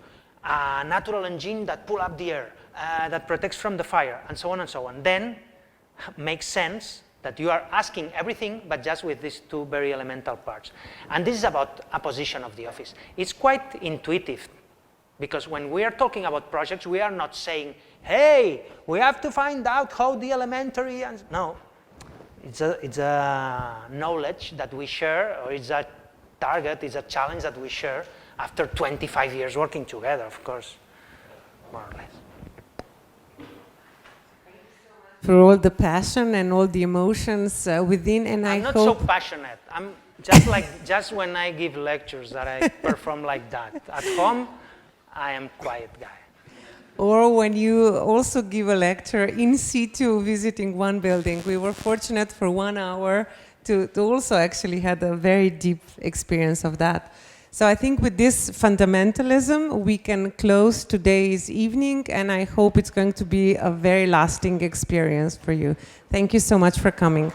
a natural engine that pulls up the air, that protects from the fire, and so on and so on. Then makes sense that you are asking everything, but just with these two very elemental parts. And this is about a position of the office. It's quite intuitive, because when we are talking about projects, we are not saying, hey, we have to find out how the elementary, and no. It's a knowledge that we share, or it's a target, it's a challenge that we share after 25 years working together, of course, more or less. For all the passion and all the emotions within, and I'm not hope so passionate. I'm just when I give lectures that I perform like that. At home, I am quiet guy. Or when you also give a lecture in situ visiting one building. We were fortunate for 1 hour to also actually had a very deep experience of that. So I think with this fundamentalism, we can close today's evening, and I hope it's going to be a very lasting experience for you. Thank you so much for coming.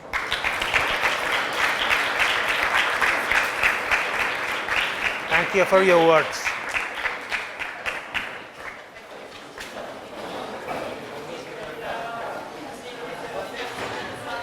Thank you for your words.